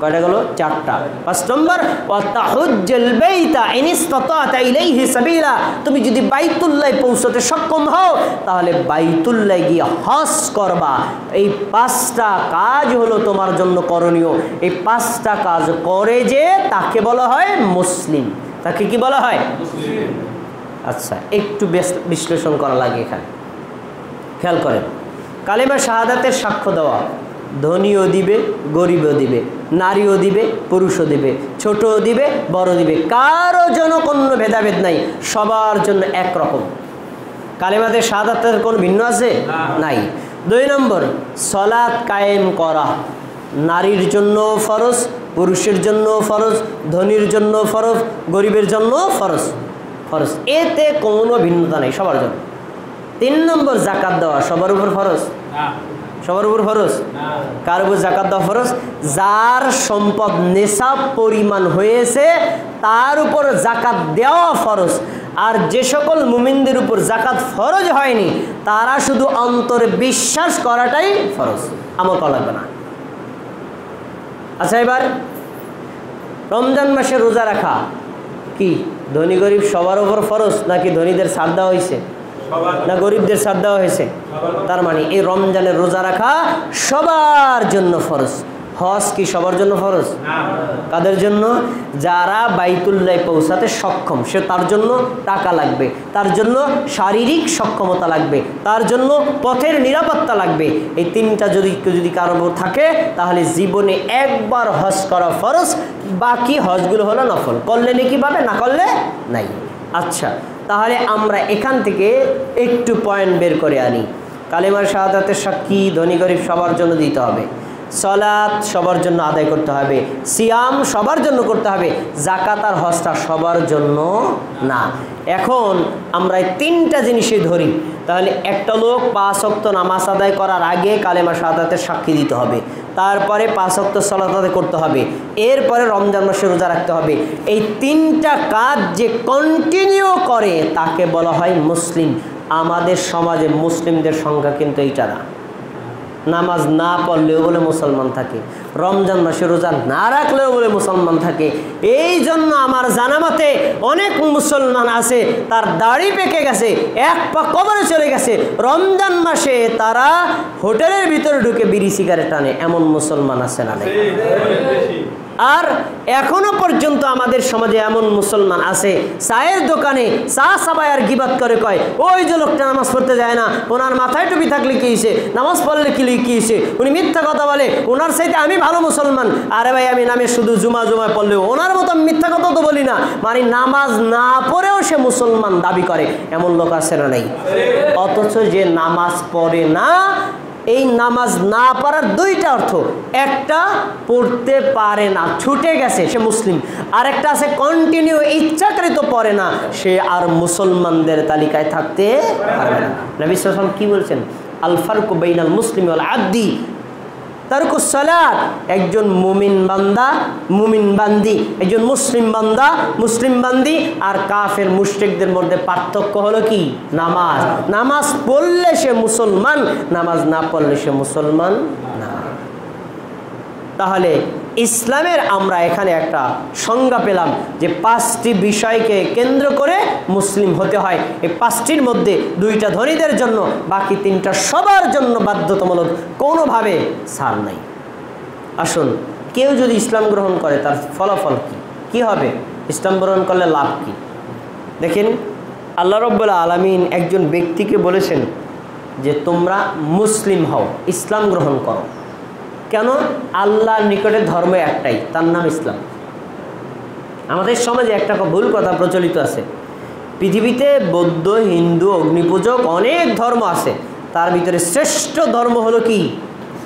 কয়টা গেল? 4টা। 5 নম্বর ওয়াতাহুজ্জুল বাইতা ইন ইসতাতা ইলাইহি সাবিলা, তুমি যদি বাইতুল্লাহ পৌঁছতে সক্ষম হও তাহলে বাইতুল্লাহ গিয়ে হজ করবা। এই 5টা কাজ হলো তোমার জন্য করণীয়। এই 5টা কাজ করে যে তাকে বলা হয় মুসলিম। তাকে কি বলা হয়? মুসলিম। আচ্ছা, একটু বিশ্লেষণ করা লাগে এখানে, খেয়াল করেন। কালেমা শাহাদাতের সাক্ষ্য দেওয়া, ধনীও দিবে, গরিবও দিবে, নারীও দিবে, পুরুষও দিবে, ছোটও দিবে, বড় দিবে, কারো জন্য কোনো ভেদাভেদ নাই, সবার জন্য একরকম। কালেমাতে শাহাদাতের কোনো ভিন্ন আছে? নাই। 2 নম্বর সালাত কায়েম করা, নারীর জন্য ফরজ, পুরুষের জন্য ফরজ, ধনীর জন্য ফরজ, গরিবের জন্য ফরজ। ফরজ, এতে কোনো ভিন্নতা নেই, সবার জন্য। 3 নম্বর যাকাত দেওয়া, সবার উপর ফরজ? সবার উপর ফরজ? কার উপর যাকাত দেওয়া ফরজ? যার সম্পদ নিসাব পরিমাণ হয়েছে তার উপর যাকাত দেওয়া ফরজ। আর যে সকল মুমিনদের উপর যাকাত ফরজ হয়নি, তারা শুধু অন্তরে বিশ্বাস করাটাই ফরজ, আমল করা লাগবে না। আচ্ছা, এবার রমজান মাসে রোজা রাখা কি ধনী গরিব সবার উপর ফরজ, নাকি ধনীদের ছাড় দেওয়া হয়েছে, না গরিবদের ছাড় দেওয়া হয়েছে? তার মানে এই রমজানের রোজা রাখা সবার জন্য ফরজ। হজ কি সবার জন্য ফরজ? কাদের জন্য? যারা বাইতুল্লাহ পৌঁছাতে সক্ষম, সে তার জন্য টাকা লাগবে, তার জন্য শারীরিক সক্ষমতা লাগবে, তার জন্য পথের নিরাপত্তা লাগবে। এই 3টা যদি কারো থাকে তাহলে জীবনে একবার হজ করা ফরজ, বাকি হজগুলো হলো নফল। করলে নাকি পাবে, না করলে নাই। আচ্ছা, তাহলে আমরা এখান থেকে একটু পয়েন্ট বের করে আনি। কালেমা শাহাদাতের সাক্ষী ধনী গরিব সবার জন্য দিতে হবে, সালাত সবার জন্য আদায় করতে হবে, সিয়াম সবার জন্য করতে হবে, যাকাত আর হজটা সবার জন্য না। এখন আমরা এই 3টা জিনিসই ধরি, তাহলে একটা লোক 5 ওয়াক্ত নামাজ আদায় করার আগে কালেমা শাহাদাতের সাক্ষী দিতে হবে, তারপরে 5 ওয়াক্ত সালাত আদায় করতে হবে, এরপরে রমজান মাসে রোজা রাখতে হবে। এই 3টা কাজ যে কন্টিনিউ করে তাকে বলা হয় মুসলিম। আমাদের সমাজে মুসলিমদের সংখ্যা কিন্তু এইটা না। নামাজ না পড়লেও বলে মুসলমান থাকে, রমজান মাসে রোজা না রাখলেও বলে মুসলমান থাকে। এই জন্য আমার জানা মতে অনেক মুসলমান আছে তার দাড়ি পেকে গেছে, 1 পা কবরে চলে গেছে, রমজান মাসে তারা হোটেলের ভিতরে ঢুকে বিড়ি সিগারেট টানে, এমন মুসলমান আছে না? আর এখনো পর্যন্ত আমাদের সমাজে এমন মুসলমান আছে চায়ের দোকানে চা সাবাই আর গিবাত করে কয়, ওই যে লোকটা নামাজ পড়তে যায় না, ওনার মাথায় টুপি থাকলে কি হয়েছে, নামাজ পড়লে কি হয়েছে, উনি মিথ্যা কথা বলে, ওনার চাইতে আমি ভালো মুসলমান। আরে ভাই, আমি নামে শুধু জুমায় পড়লেও ওনার মতো মিথ্যা কথা তো বলি না, মানে নামাজ না পড়েও সে মুসলমান দাবি করে, এমন লোক আছে না? নেই। অথচ যে নামাজ পড়ে না, এই নামাজ না পড়ার 2টা অর্থ, একটা পড়তে পারে না, ছুটে গেছে, সে মুসলিম, আর একটা আছে কন্টিনিউ ইচ্ছাকৃত পড়ে না, সে আর মুসলমানদের তালিকায় থাকতে পারবে না। নবী সাল্লাল্লাহু আলাইহি ওয়াসাল্লাম কি বলছেন? আল ফারকু বাইনাল মুসলিমি ওয়াল আবদি তারকুস সালাত। একজন মুমিন বান্দা, মুমিন বান্দি, একজন মুসলিম বান্দা, মুসলিম বান্দি আর কাফের মুশরিকদের মধ্যে পার্থক্য হলো কি? নামাজ। নামাজ পড়লে সে মুসলমান, নামাজ না পড়লে সে মুসলমান না। তাহলে ইসলামের আমরা এখানে একটা সংজ্ঞা পেলাম যে 5টি বিষয়কে কেন্দ্র করে মুসলিম হতে হয়। এই 5টির মধ্যে 2টা ধনীদের জন্য, বাকি 3টা সবার জন্য বাধ্যতামূলক, কোনোভাবে ছাড় নাই। আসুন, কেউ যদি ইসলাম গ্রহণ করে তার ফলাফল কি হবে? ইসলাম গ্রহণ করলে লাভ কি? দেখেন, আল্লাহ রাব্বুল আলামিন একজন ব্যক্তিকে বলেছেন যে তোমরা মুসলিম হও, ইসলাম গ্রহণ করো। কেন? আল্লাহর নিকটে ধর্ম একটাই, তার নাম ইসলাম। আমাদের সমাজে একটা ভুল কথা প্রচলিত আছে, পৃথিবীতে বৌদ্ধ, হিন্দু, অগ্নিপূজক অনেক ধর্ম আছে, তার ভিতরে শ্রেষ্ঠ ধর্ম হলো কি?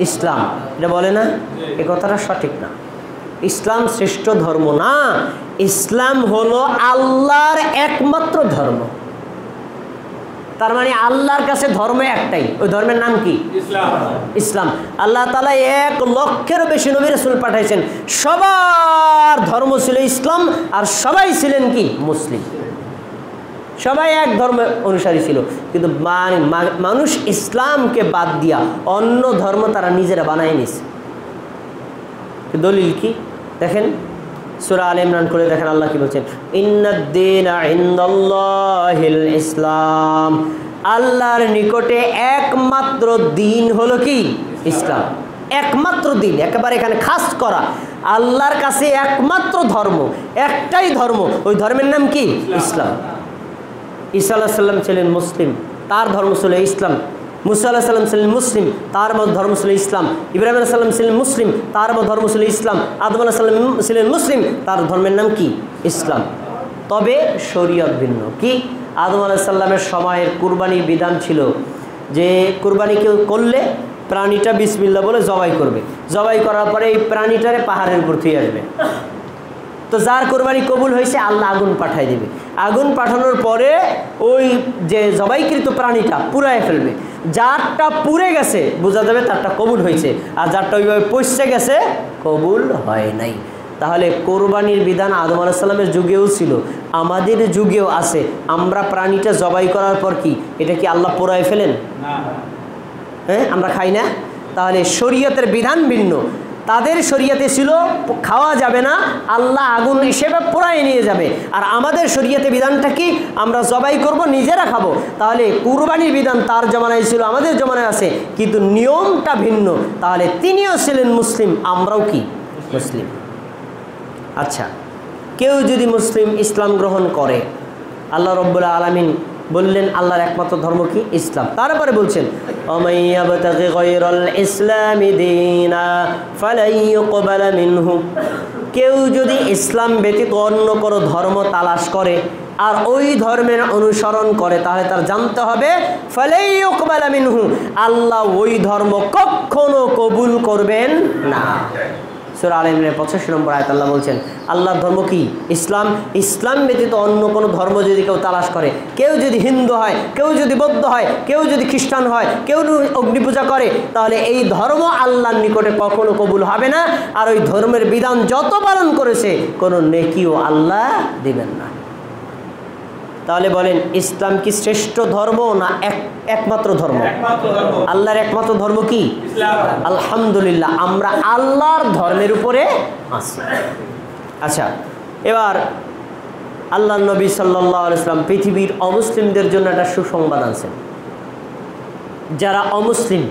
ইসলাম। এটা বলে না? এ কথাটা সঠিক না। ইসলাম শ্রেষ্ঠ ধর্ম না, ইসলাম হলো আল্লাহর একমাত্র ধর্ম। তার মানে আল্লাহর কাছে ধর্ম একটাই, ওই ধর্মের নাম কি? ইসলাম। আল্লাহ তাআলা 1 লক্ষেরও বেশি নবী রাসূল পাঠাইছেন, সবার ধর্ম ছিল ইসলাম, আর সবাই ছিলেন কি? মুসলিম। সবাই এক ধর্ম অনুসারী ছিল, কিন্তু মানুষ ইসলামকে বাদ দিয়া অন্য ধর্ম তারা নিজেরা বানায় নিছে। দলিল কি? দেখেন, সূরা আলে ইমরান করে দেখেন, আল্লাহ কি বলছেন? ইন্নাদ-দীনা ইনদাল্লাহিল ইসলাম। আল্লাহর নিকটে একমাত্র দিন হলো কি? ইসলাম। একমাত্র দিন, একেবারে এখানে খাস করা, আল্লাহর কাছে একমাত্র ধর্ম, একটাই ধর্ম, ওই ধর্মের নাম কি? ইসলাম। ঈসা আলাইহিস সালাম ছিলেন মুসলিম, তার ধর্ম ছিল ইসলাম। মুসা আলাইহিস সালাম ছিলেন মুসলিম, তার ধর্ম ছিল ইসলাম। ইব্রাহিম আলাইহিস সালাম ছিলেন মুসলিম, তার ধর্ম ছিল ইসলাম। আদম আলাইহিস সালাম ছিলেন মুসলিম, তার ধর্মের নাম কি? ইসলাম। তবে শরীয়ত ভিন্ন। কি? আদম আলাইহিস সালামের সময়ের কুরবানির বিধান ছিল যে কুরবানি কেউ করলে প্রাণীটা বিসমিল্লাহ বলে জবাই করবে, জবাই করার পরে এই প্রাণীটারে পাহাড়ের উপর থুয়ে আসবে। তো যার কোরবানি কবুল হয়েছে আল্লাহ আগুন পাঠাই দেবে, আগুন পাঠানোর পরে ওই যে জবাইকৃত প্রাণীটা পুড়ায় ফেলবে। যারটা পুড়ে গেছে বোঝা যাবে তারটা কবুল হয়েছে, আর যারটা ওইভাবে পচে গেছে কবুল হয় নাই। তাহলে কোরবানির বিধান আদম আলাইহিস সালামের যুগেও ছিল, আমাদের যুগেও আছে। আমরা প্রাণীটা জবাই করার পর কি এটা কি আল্লাহ পোড়ায় ফেলেন? হ্যাঁ, আমরা খাই না। তাহলে শরীয়তের বিধান ভিন্ন। তাদের শরীয়তে ছিল খাওয়া যাবে না, আল্লাহ আগুন হিসেবে পোড়ায় নিয়ে যাবে। আর আমাদের শরীয়তে বিধানটা কি? আমরা জবাই করব, নিজেরা খাবো। তাহলে কুরবানির বিধান তার জমানায় ছিল, আমাদের জমানায় আছে, কিন্তু নিয়মটা ভিন্ন। তাহলে তিনিও ছিলেন মুসলিম, আমরাও কি? মুসলিম। আচ্ছা, কেউ যদি মুসলিম ইসলাম গ্রহণ করে, আল্লাহ রাব্বুল আলামিন বললেন আল্লাহর একমাত্র ধর্ম কি? ইসলাম। তারপরে বলছেন ওমাইয়াবতাগি গায়রাল ইসলামি দীনা ফালাই ইউকবালা মিনহু। কেউ যদি ইসলাম ব্যতীত অন্য কোনো ধর্ম তালাশ করে আর ওই ধর্মের অনুসরণ করে, তাহলে তার জানতে হবে ফালাই ইউকবালা মিনহু, আল্লাহ ওই ধর্ম কখনো কবুল করবেন না। সূরা আলে ইমরানের 85 নম্বর আয়াত আল্লাহ বলছেন আল্লাহর ধর্ম কি? ইসলাম। ইসলাম ব্যতীত অন্য কোনো ধর্ম যদি কেউ তালাশ করে, কেউ যদি হিন্দু হয়, কেউ যদি বৌদ্ধ হয়, কেউ যদি খ্রিস্টান হয়, কেউ অগ্নি পূজা করে, তাহলে এই ধর্ম আল্লাহর নিকটে কখনো কবুল হবে না। আর ওই ধর্মের বিধান যত পালন করেছে কোনো নেকিও আল্লাহ দিবেন না। তাহলে বলেন, ইসলাম কি শ্রেষ্ঠ ধর্ম না একমাত্র ধর্ম? আল্লাহর একমাত্র ধর্ম কি? আলহামদুলিল্লাহ, আমরা আল্লাহর ধর্মের উপরে আছি। আচ্ছা, এবার আল্লাহর নবী সাল্লাল্লাহু আলাইহি ওয়াসাল্লাম পৃথিবীর অমুসলিমদের জন্য একটা সুসংবাদ আনছেন। যারা অমুসলিম,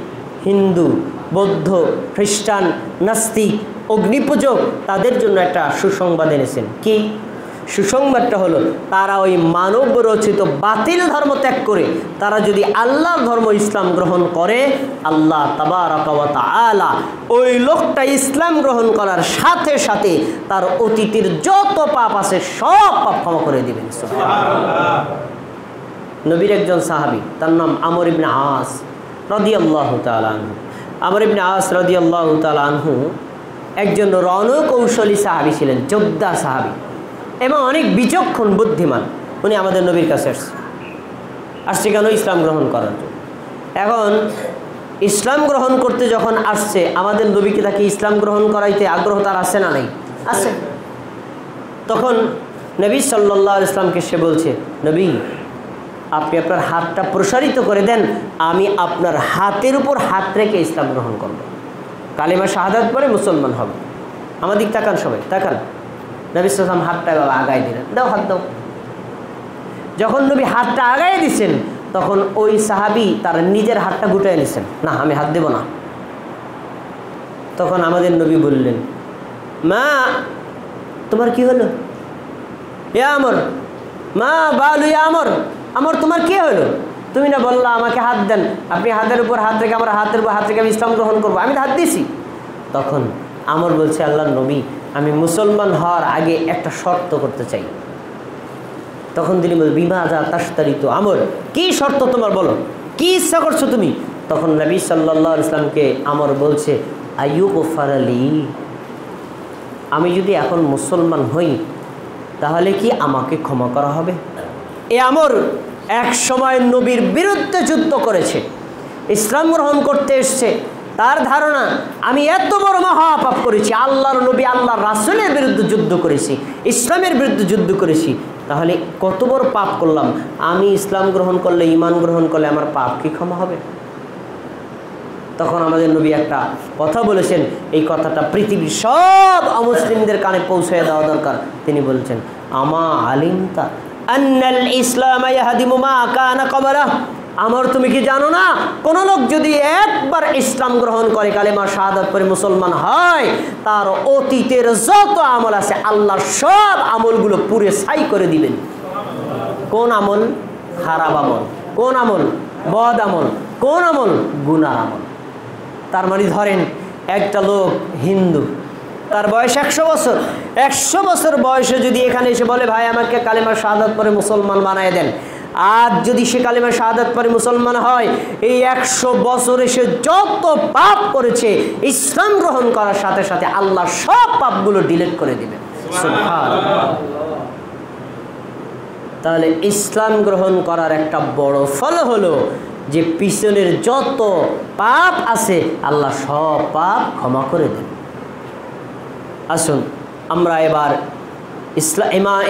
হিন্দু, বৌদ্ধ, খ্রিস্টান, নাস্তিক, অগ্নিপূজক, তাদের জন্য একটা সুসংবাদ এনেছেন। কি সুসংবাদটা? হলো তারা ওই মানব রচিত বাতিল ধর্ম ত্যাগ করে তারা যদি আল্লাহর ধর্ম ইসলাম গ্রহণ করে, আল্লাহ তাবারাকা ওয়া তাআলা ওই লোকটা ইসলাম গ্রহণ করার সাথে সাথে তার অতীতের যত পাপ আছে সব পাপ ক্ষমা করে দিবেন। সুবহানাল্লাহ। নবীর একজন সাহাবী, তার নাম আমর ইবনে আস রাদিয়াল্লাহু তাআলা আনহু। আমর ইবনে আস রাদিয়াল্লাহু তাআলা আনহু একজন রণকৌশলী সাহাবী ছিলেন, যোদ্ধা সাহাবী এবং অনেক বিচক্ষণ, বুদ্ধিমান। উনি আমাদের নবীর কাছে আসছে কেন? ইসলাম গ্রহণ করার জন্য। এখন ইসলাম গ্রহণ করতে যখন আসছে, আমাদের নবীকে তাকে ইসলাম গ্রহণ করাইতে আগ্রহ তার আছে না? নেই? আছে। তখন নবী সাল্লাল্লাহু আলাইহি ওয়াসাল্লামকে সে বলছে, নবী আপনি আপনার হাতটা প্রসারিত করে দেন, আমি আপনার হাতের উপর হাত রেখে ইসলাম গ্রহণ করব। কালিমা শাহাদাত পরে মুসলমান হবে। আমাদের তাকান, সবাই তাকান। নবী সাল্লাল্লাহু আলাইহি ওয়াসাল্লাম হাতটা আগায় দিলেন, দাও হাত দাও। যখন নবী হাতটা আগায় দিচ্ছেন তখন ওই সাহাবী তার নিজের হাতটা গুটায় নিছেন, না আমি হাত দেব না। তখন আমাদের নবী বললেন, মা তোমার কি হলো? ইয়া আমর, মা বালু ইয়া আমর, আমর তোমার কি হলো? তুমি না বললা আমাকে হাত দেন, আপনি হাতের উপর হাত রেখে আমার হাতের উপর হাত রেখে আমি ইসলাম গ্রহণ করবো, আমি তো হাত দিয়েছি। তখন আমর বলছে, আল্লাহর নবী আমি মুসলমান হওয়ার আগে একটা শর্ত করতে চাই। তখন তিনি বল, বিমা যা তাশতারিত, আমর কি শর্ত তোমার, বলো কি ইচ্ছা করছো তুমি? তখন নবী সাল্লাল্লাহু আলাইহি ওয়াসাল্লামকে আমর বলছে, আইয়ুগফার লি, আমি যদি এখন মুসলমান হই তাহলে কি আমাকে ক্ষমা করা হবে? এ আমর এক সময় নবীর বিরুদ্ধে যুদ্ধ করেছে, ইসলাম গ্রহণ করতে এসছে। তার ধারণা আমি এত বড় মহাপাপ করেছি, আল্লাহর নবী আল্লাহর রাসূলের বিরুদ্ধে যুদ্ধ করেছি, ইসলামের বিরুদ্ধে যুদ্ধ করেছি, তাহলে কত বড় পাপ করলাম, আমি ইসলাম গ্রহণ করলে, ঈমান গ্রহণ করলে আমার পাপ কি ক্ষমা হবে? তখন আমাদের নবী একটা কথা বলেছেন, এই কথাটা পৃথিবীর সব অমুসলিমদের কানে পৌঁছে দেওয়া দরকার। তিনি বলছেন, আমা আলিমতা আন্নাল ইসলাম ইয়াহদিমু মা কানা ক্বাবলাহ, আমর তুমি কি জানো না, কোন লোক যদি একবার ইসলাম গ্রহণ করে, কালেমা শাহাদাত পড়ে মুসলমান হয়, তার অতীতের যত আমল আছে আল্লাহ সব আমলগুলো পুরে ছাই করে দিবেন। কোন আমল? খারাপ আমল। কোন আমল? বদ আমল। কোন আমল? গুনাহ আমল। তার মানে ধরেন একটা লোক হিন্দু, তার বয়স 100 বছর, 100 বছর বয়সে যদি এখানে এসে বলে, ভাই আমাকে কালেমা শাহাদাত পড়ে মুসলমান বানায় দেন, আজ যদি সে কালেমা শাহাদাত পড়ে মুসলমান হয়, এই 100 বছরে সে যত পাপ করেছে ইসলাম গ্রহণ করার সাথে সাথে আল্লাহ সব পাপগুলো ডিলিট করে দিবেন। সুবহানাল্লাহ। তাহলে ইসলাম গ্রহণ করার একটা বড় ফল হলো যে পিছনের যত পাপ আছে আল্লাহ সব পাপ ক্ষমা করে দেন। আসুন আমরা এবার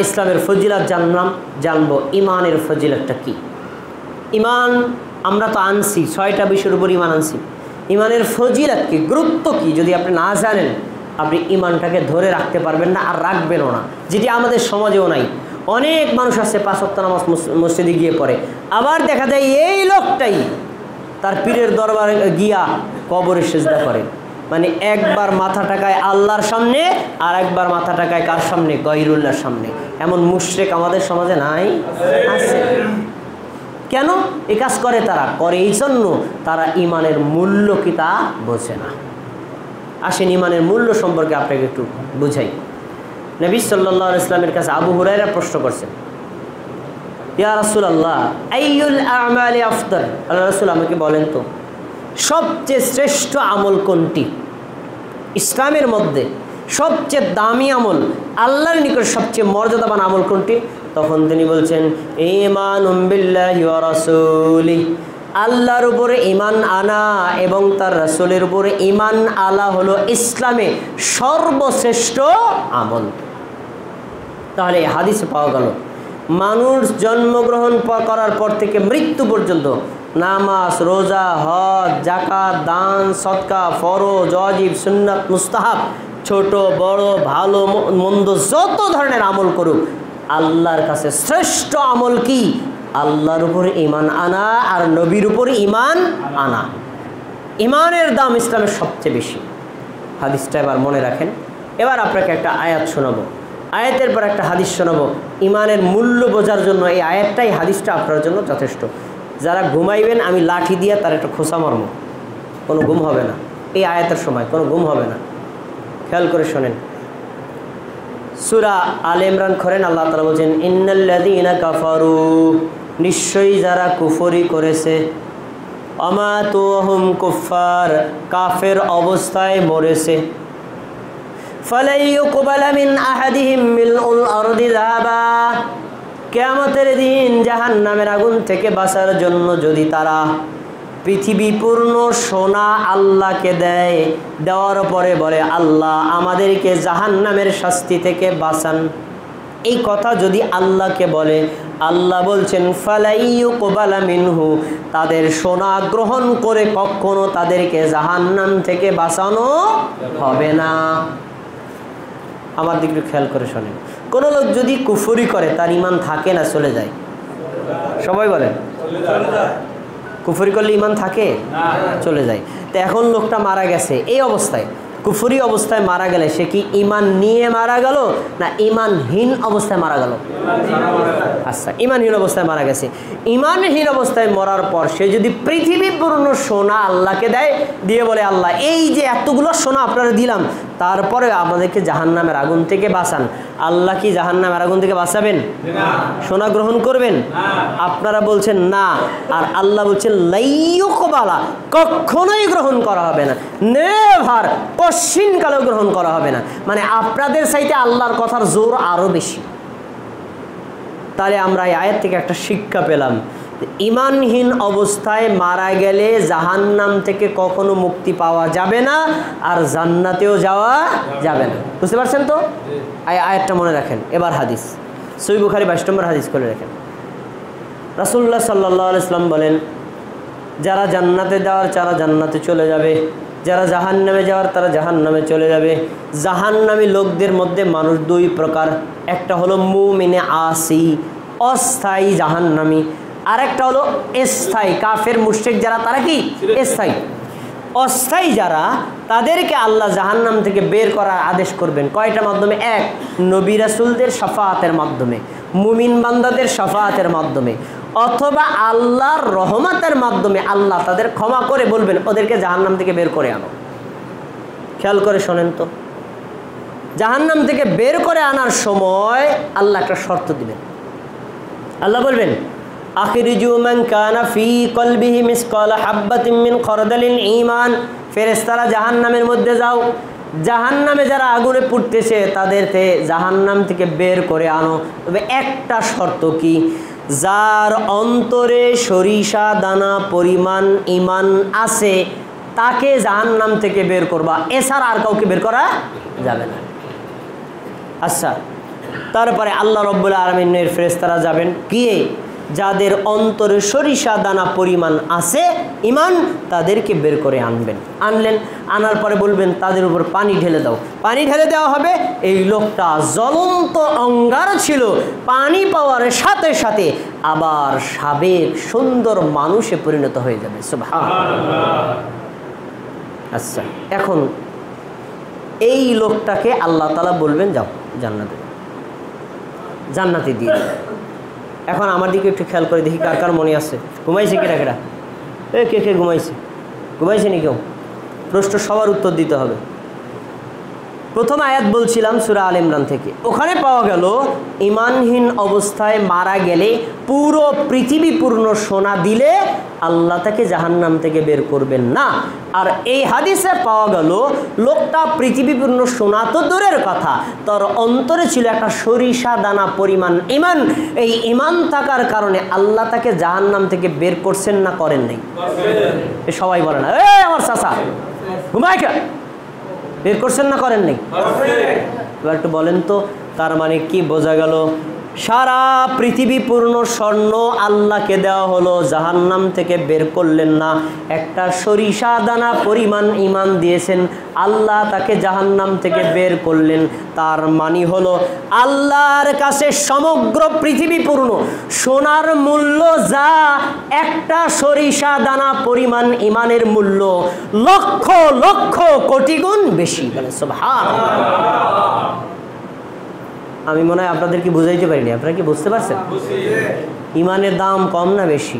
ইসলামের ফজিলত জানবো। ইমানের ফজিলতটা কি? ইমান আমরা তো আনছি, 6টা বিষয়ের উপর ইমান আনছি। ইমানের ফজিলত কি, গুরুত্ব কি, যদি আপনি না জানেন আপনি ইমানটাকে ধরে রাখতে পারবেন না, আর রাখবেনও না, যেটি আমাদের সমাজেও নাই। অনেক মানুষ আছে 5 ওয়াক্ত নামাজ মসজিদে গিয়ে পড়ে, আবার দেখা যায় এই লোকটাই তার পীরের দরবারে গিয়া কবরে সিজদা করে। মানে একবার মাথা টাকায় আল্লাহর সামনে, আর একবার মাথা টাকায় কার সামনে? গায়রুল্লাহর সামনে। এমন মুশরিক আমাদের সমাজে নাই? আছে। কেন এই কাজ করে? তারা করে এই জন্য তারা ইমানের মূল্য কি তা বোঝে না। আসেন ইমানের মূল্য সম্পর্কে আপনাকে একটু বুঝাই। নবী সাল্লাল্লাহু আলাইহি ওয়াসাল্লামের কাছে আবু হুরায়রা প্রশ্ন করছেন, ইয়া রাসূলুল্লাহ আইয়ুল আমালি আফদাল, আল্লাহ রাসূল আমাকে বলেন তো সবচেয়ে শ্রেষ্ঠ আমল কোনটি? ইসলামের মধ্যে সবচেয়ে দামি আমল, আল্লাহর নিকট সবচেয়ে মর্যাদাবান আমল কোনটি? তখন তিনি বলছেন, ঈমানুম বিল্লাহি ওয়া রাসূলিহি, আল্লাহর উপরে ঈমান আনা এবং তার রাসূলের উপরে ঈমান আনা হলো ইসলামে সর্বশ্রেষ্ঠ আমল। তাহলে এই হাদিসে পাওয়া গেল মানুষ জন্মগ্রহণ করার পর থেকে মৃত্যু পর্যন্ত নামাজ, রোজা, হজ, যাকাত, দান, সদকা, ফরজ, ওয়াজিব, সুন্নাত, মুস্তাহাব, ছোট বড় ভালো মন্দ যত ধরনের আমল করুক, আল্লাহর কাছে শ্রেষ্ঠ আমল কি? আল্লাহর উপরে ঈমান আনা আর নবীর উপরে ঈমান আনা। ঈমানের দাম ইসলামের সবচেয়ে বেশি। হাদিসটা এবার মনে রাখেন। এবার আপনাকে একটা আয়াত শোনাবো, আয়াতের পর একটা হাদিস শোনাবো। ঈমানের মূল্য বোঝার জন্য এই আয়াতটাই, হাদিসটা আপনার জন্য যথেষ্ট। যারা ঘুমাইবেন আমি লাঠি দিয়ে তার একটা খোসা মারব, কোনো ঘুম হবে না। এই আয়াতের সময় কোনো ঘুম হবে না। খেয়াল করে শোনেন, সূরা আলে ইমরান করেন, আল্লাহ তাআলা বলেন, ইন্নাল্লাযীনা কাফারু, নিশ্চয়ই যারা কুফরি করেছে, আমাতু হুম কুফার, কাফের অবস্থায় মরেছে, ফালাই ইউকবালা মিন আহাদিহিম মিলউল আরদি যাহাবা, কিয়ামতের দিন জাহান্নামের আগুন থেকে বাঁচার জন্য যদি তারা পৃথিবী পূর্ণ সোনা আল্লাহকে দেয়, দেওয়ার পরে বলে, আল্লাহ আমাদেরকে জাহান্নামের শাস্তি থেকে বাঁচান, এই কথা যদি আল্লাহকে বলে, আল্লাহ বলছেন ফালাইয়ুকবালা মিনহু, তাদের শোনা গ্রহণ করে কখনো তাদেরকে জাহান্নাম থেকে বাঁচানো হবে না। আমার দিকে খেয়াল করে শোনেন, কোনো লোক যদি কুফরি করে তার ঈমান থাকে না চলে যায়? সবাই বলেন কুফরি করলে ঈমান থাকে? চলে যায়। তো এখন লোকটা মারা গেছে এই অবস্থায়, কুফরি অবস্থায় মারা গেলে সে কি ঈমান নিয়ে মারা গেল না ঈমানহীন অবস্থায় মারা গেল? আচ্ছা, ঈমানহীন অবস্থায় মারা গেছে। ঈমানহীন অবস্থায় মরার পর সে যদি পৃথিবী পূর্ণ সোনা আল্লাহকে দেয়, দিয়ে বলে আল্লাহ এই যে এতগুলো সোনা আপনারা দিলাম, তারপরে আমাদেরকে জাহান্নামের আগুন থেকে বাঁচান, আল্লাহ কি জাহান্নামের আগুন থেকে বাঁচাবেন? সোনা গ্রহণ করবেন? আপনারা বলছেন না, আর আল্লাহ বলছেন লাইয়ুকবালা, কখনোই গ্রহণ করা হবে না, নেভার, কশিনকালেও গ্রহণ করা হবে না। মানে আপনাদের চাইতে আল্লাহর কথার জোর আরো বেশি। তাহলে আমরা এই আয়াত থেকে একটা শিক্ষা পেলাম, ঈমানহীন অবস্থায় মারা গেলে জাহান্নাম থেকে কখনো মুক্তি পাওয়া যাবে না, আর জান্নাতেও যাওয়া যাবে না। বুঝতে পারছেন তো? আয়াতটা মনে রাখেন। এবার হাদিস, সহিহ বুখারী 22 নম্বর হাদিস করে রাখেন। রাসূলুল্লাহ সাল্লাল্লাহু আলাইহি ওয়াসাল্লাম বলেন, যারা জান্নাতে যাওয়ার তারা জান্নাতে চলে যাবে, যারা জাহান্নামে যাওয়ার তারা জাহান্নামে চলে যাবে। জাহান্নামী লোকদের মধ্যে মানুষ দুই প্রকার, একটা হলো মুমিনে আসি, অস্থায়ী জাহান্নামী, আর একটা হলো স্থায়ী কাফের মুশরিক যারা, তারা কি স্থায়ী। অস্থায়ী যারা, তাদেরকে আল্লাহ জাহান্নাম থেকে বের করার আদেশ করবেন কয়টার মাধ্যমে? এক, নবী রাসূলদের শাফাআতের মাধ্যমে, মুমিন বান্দাদের শাফাআতের মাধ্যমে, অথবা আল্লাহর রহমতের মাধ্যমে আল্লাহ তাদের ক্ষমা করে বলবেন ওদেরকে জাহান্নাম থেকে বের করে আনো। খেয়াল করে শোনেন তো, জাহান্নাম থেকে বের করে আনার সময় আল্লাহ একটা শর্ত দিবেন। আল্লাহ বলবেন আখিরিজু মান কানা ফি কলবিহি মিসকাল হাববাতিন মিন খরদালিল ঈমান, ফেরেশতারা জাহান্নামের মধ্যে যাও, জাহান্নামে যারা আগুনে পুড়তেছে তাদেরকে জাহান্নাম থেকে বের করে আনো। তবে একটা শর্ত কি, যার অন্তরে সরিষা দানা পরিমাণ ঈমান আছে তাকে জাহান্নাম থেকে বের করবা, এছাড়া আর কাউকে বের করা যাবে না। আচ্ছা, তারপরে আল্লাহ রাব্বুল আলামিনের ফেরেশতারা যাবেন গিয়ে যাদের অন্তরে সরিষা দানা পরিমাণ আছে ঈমান, তাদেরকে বের করে আনবেন। আনলেন, আনার পরে বলবেন তাদের উপর পানি ঢেলে দাও। পানি ঢেলে দেওয়া হবে। এই লোকটা জ্বলন্ত অঙ্গার ছিল, পানি পাওয়ার সাথে সাথে আবার সাবেক সুন্দর মানুষে পরিণত হয়ে যাবে। সুবহানাল্লাহ। আচ্ছা, এখন এই লোকটাকে আল্লাহ তাআলা বলবেন যাও জান্নাতে দিয়ে। এখন আমার দিকে একটু খেয়াল করে দেখি কার কার মনে আছে। ঘুমাইছে কেরা কেরা? কে কে ঘুমাইছে নি কেউ? প্রশ্ন সবার উত্তর দিতে হবে। প্রথম আয়াত বলছিলাম সূরা আল ইমরান থেকে, ওখানে পাওয়া গেল ঈমানহীন অবস্থায় মারা গেলে পুরো পৃথিবী পূর্ণ সোনা দিলে আল্লাহ তাকে জাহান্নাম থেকে বের করবেন না। আর এই হাদিসে পাওয়া গেল লোকটা পৃথিবী পূর্ণ সোনা তো দূরের কথা, তার অন্তরে ছিল একটা সরিষা দানা পরিমাণ ঈমান। এই ঈমান থাকার কারণে আল্লাহ তাকে জাহান্নাম থেকে বের করছেন না করেন নাই? সবাই বলে না আমার চাচা ঘুমায় কে, বের করছেন না করেন নাই? এবার একটু বলেন তো, তার মানে কি বোঝা গেল? সারা পৃথিবী পূর্ণ স্বর্ণ আল্লাহকে দেওয়া হলো, জাহান্নাম থেকে বের করলেন না। একটা সরিষা দানা পরিমাণ ঈমান দিয়েছেন, আল্লাহ তাকে জাহান্নাম থেকে বের করলেন। তার মানে হলো আল্লাহর কাছে সমগ্র পৃথিবী পূর্ণ সোনার মূল্য যা, একটা সরিষা দানা পরিমাণ ঈমানের মূল্য লক্ষ লক্ষ কোটি গুণ বেশি। সুবহানাল্লাহ। আমি মনে হয় আপনাদের কি বুঝাইতে পারিনি, আপনারা কি বুঝতে পারছেন? ঈমানের দাম কম না বেশি?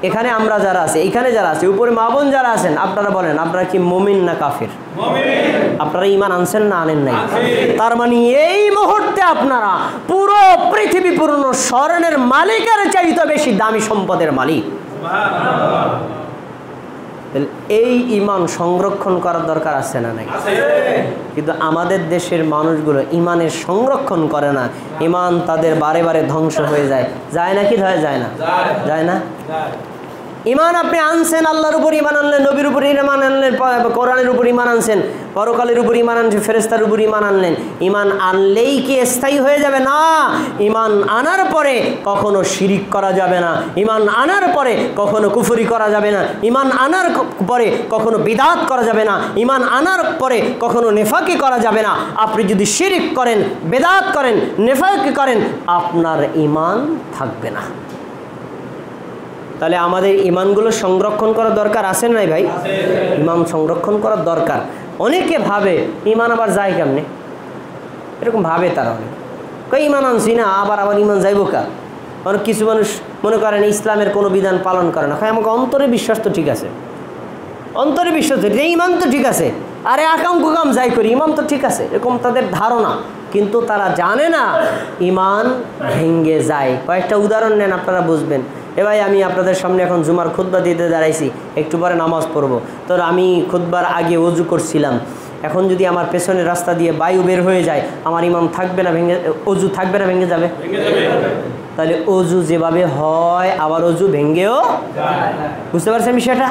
এখানে আমরা যারা আছে, এখানে যারা আছে, উপরে মা বোন যারা আছেন, আপনারা বলেন আপনারা কি মুমিন না কাফির? আপনারা ঈমান আনছেন না আনেন নাই? তার মানে এই মুহূর্তে আপনারা পুরো পৃথিবী পূর্ণ স্বর্ণের মালিকের চাইতে বেশি দামি সম্পদের মালিক। এই ঈমান সংরক্ষণ করার দরকার আছে না নাই? কিন্তু আমাদের দেশের মানুষগুলো ঈমানের সংরক্ষণ করে না, ঈমান তাদের বারে বারে ধ্বংস হয়ে যায়। যায় নাকি যায় না? যায় না? ইমান আপনি আনছেন, আল্লাহর উপর ইমান আনলেন, নবীর উপর ইমান আনলেন, কোরআনের উপর ইমান আনছেন, পরকালের উপর ইমান আনছেন, ফেরেশতার উপর ইমান আনলেন। ইমান আনলেই কি স্থায়ী হয়ে যাবে? না, ইমান আনার পরে কখনো শিরিক করা যাবে না, ইমান আনার পরে কখনো কুফরি করা যাবে না, ইমান আনার পরে কখনো বিদআত করা যাবে না, ইমান আনার পরে কখনো নেফাকি করা যাবে না। আপনি যদি শিরিক করেন, বিদআত করেন, নেফাকি করেন, আপনার ইমান থাকবে না। তাহলে আমাদের ইমানগুলো সংরক্ষণ করা দরকার আছে নাই ভাই? ইমান সংরক্ষণ করার দরকার। অনেকে ভাবে ইমান আবার যায় কেমনে, এরকম ভাবে তারা। অনেক কই ইমান আনছি না, আবার ইমান যাইব কা? অনেক কিছু মানুষ মনে করেন ইসলামের কোনো বিধান পালন করে না, হয় আমাকে অন্তরে বিশ্বাস তো ঠিক আছে, অন্তরে বিশ্বাস ইমান তো ঠিক আছে, আরে আকাম কুকাম যাই করি, ইমান তো ঠিক আছে, এরকম তাদের ধারণা। কিন্তু তারা জানে না ইমান ভেঙ্গে যায়। কয়েকটা উদাহরণ নেন, আপনারা বুঝবেন। এ ভাই, আমি আপনাদের সামনে এখন জুমার খুতবা দিতে দাঁড়াইছি, একটু পরে নামাজ পড়বো। তো আমি খুতবার আগে ওযু করছিলাম, এখন যদি আমার পেছনের রাস্তা দিয়ে বায়ু বের হয়ে যায়, আমার ইমান থাকবে না ভেঙে, ওযু থাকবে না ভেঙে যাবে? তাহলে ওযু যেভাবে হয় আবার ওযু ভেঙ্গেও, বুঝতে পারছেন বিষয়টা?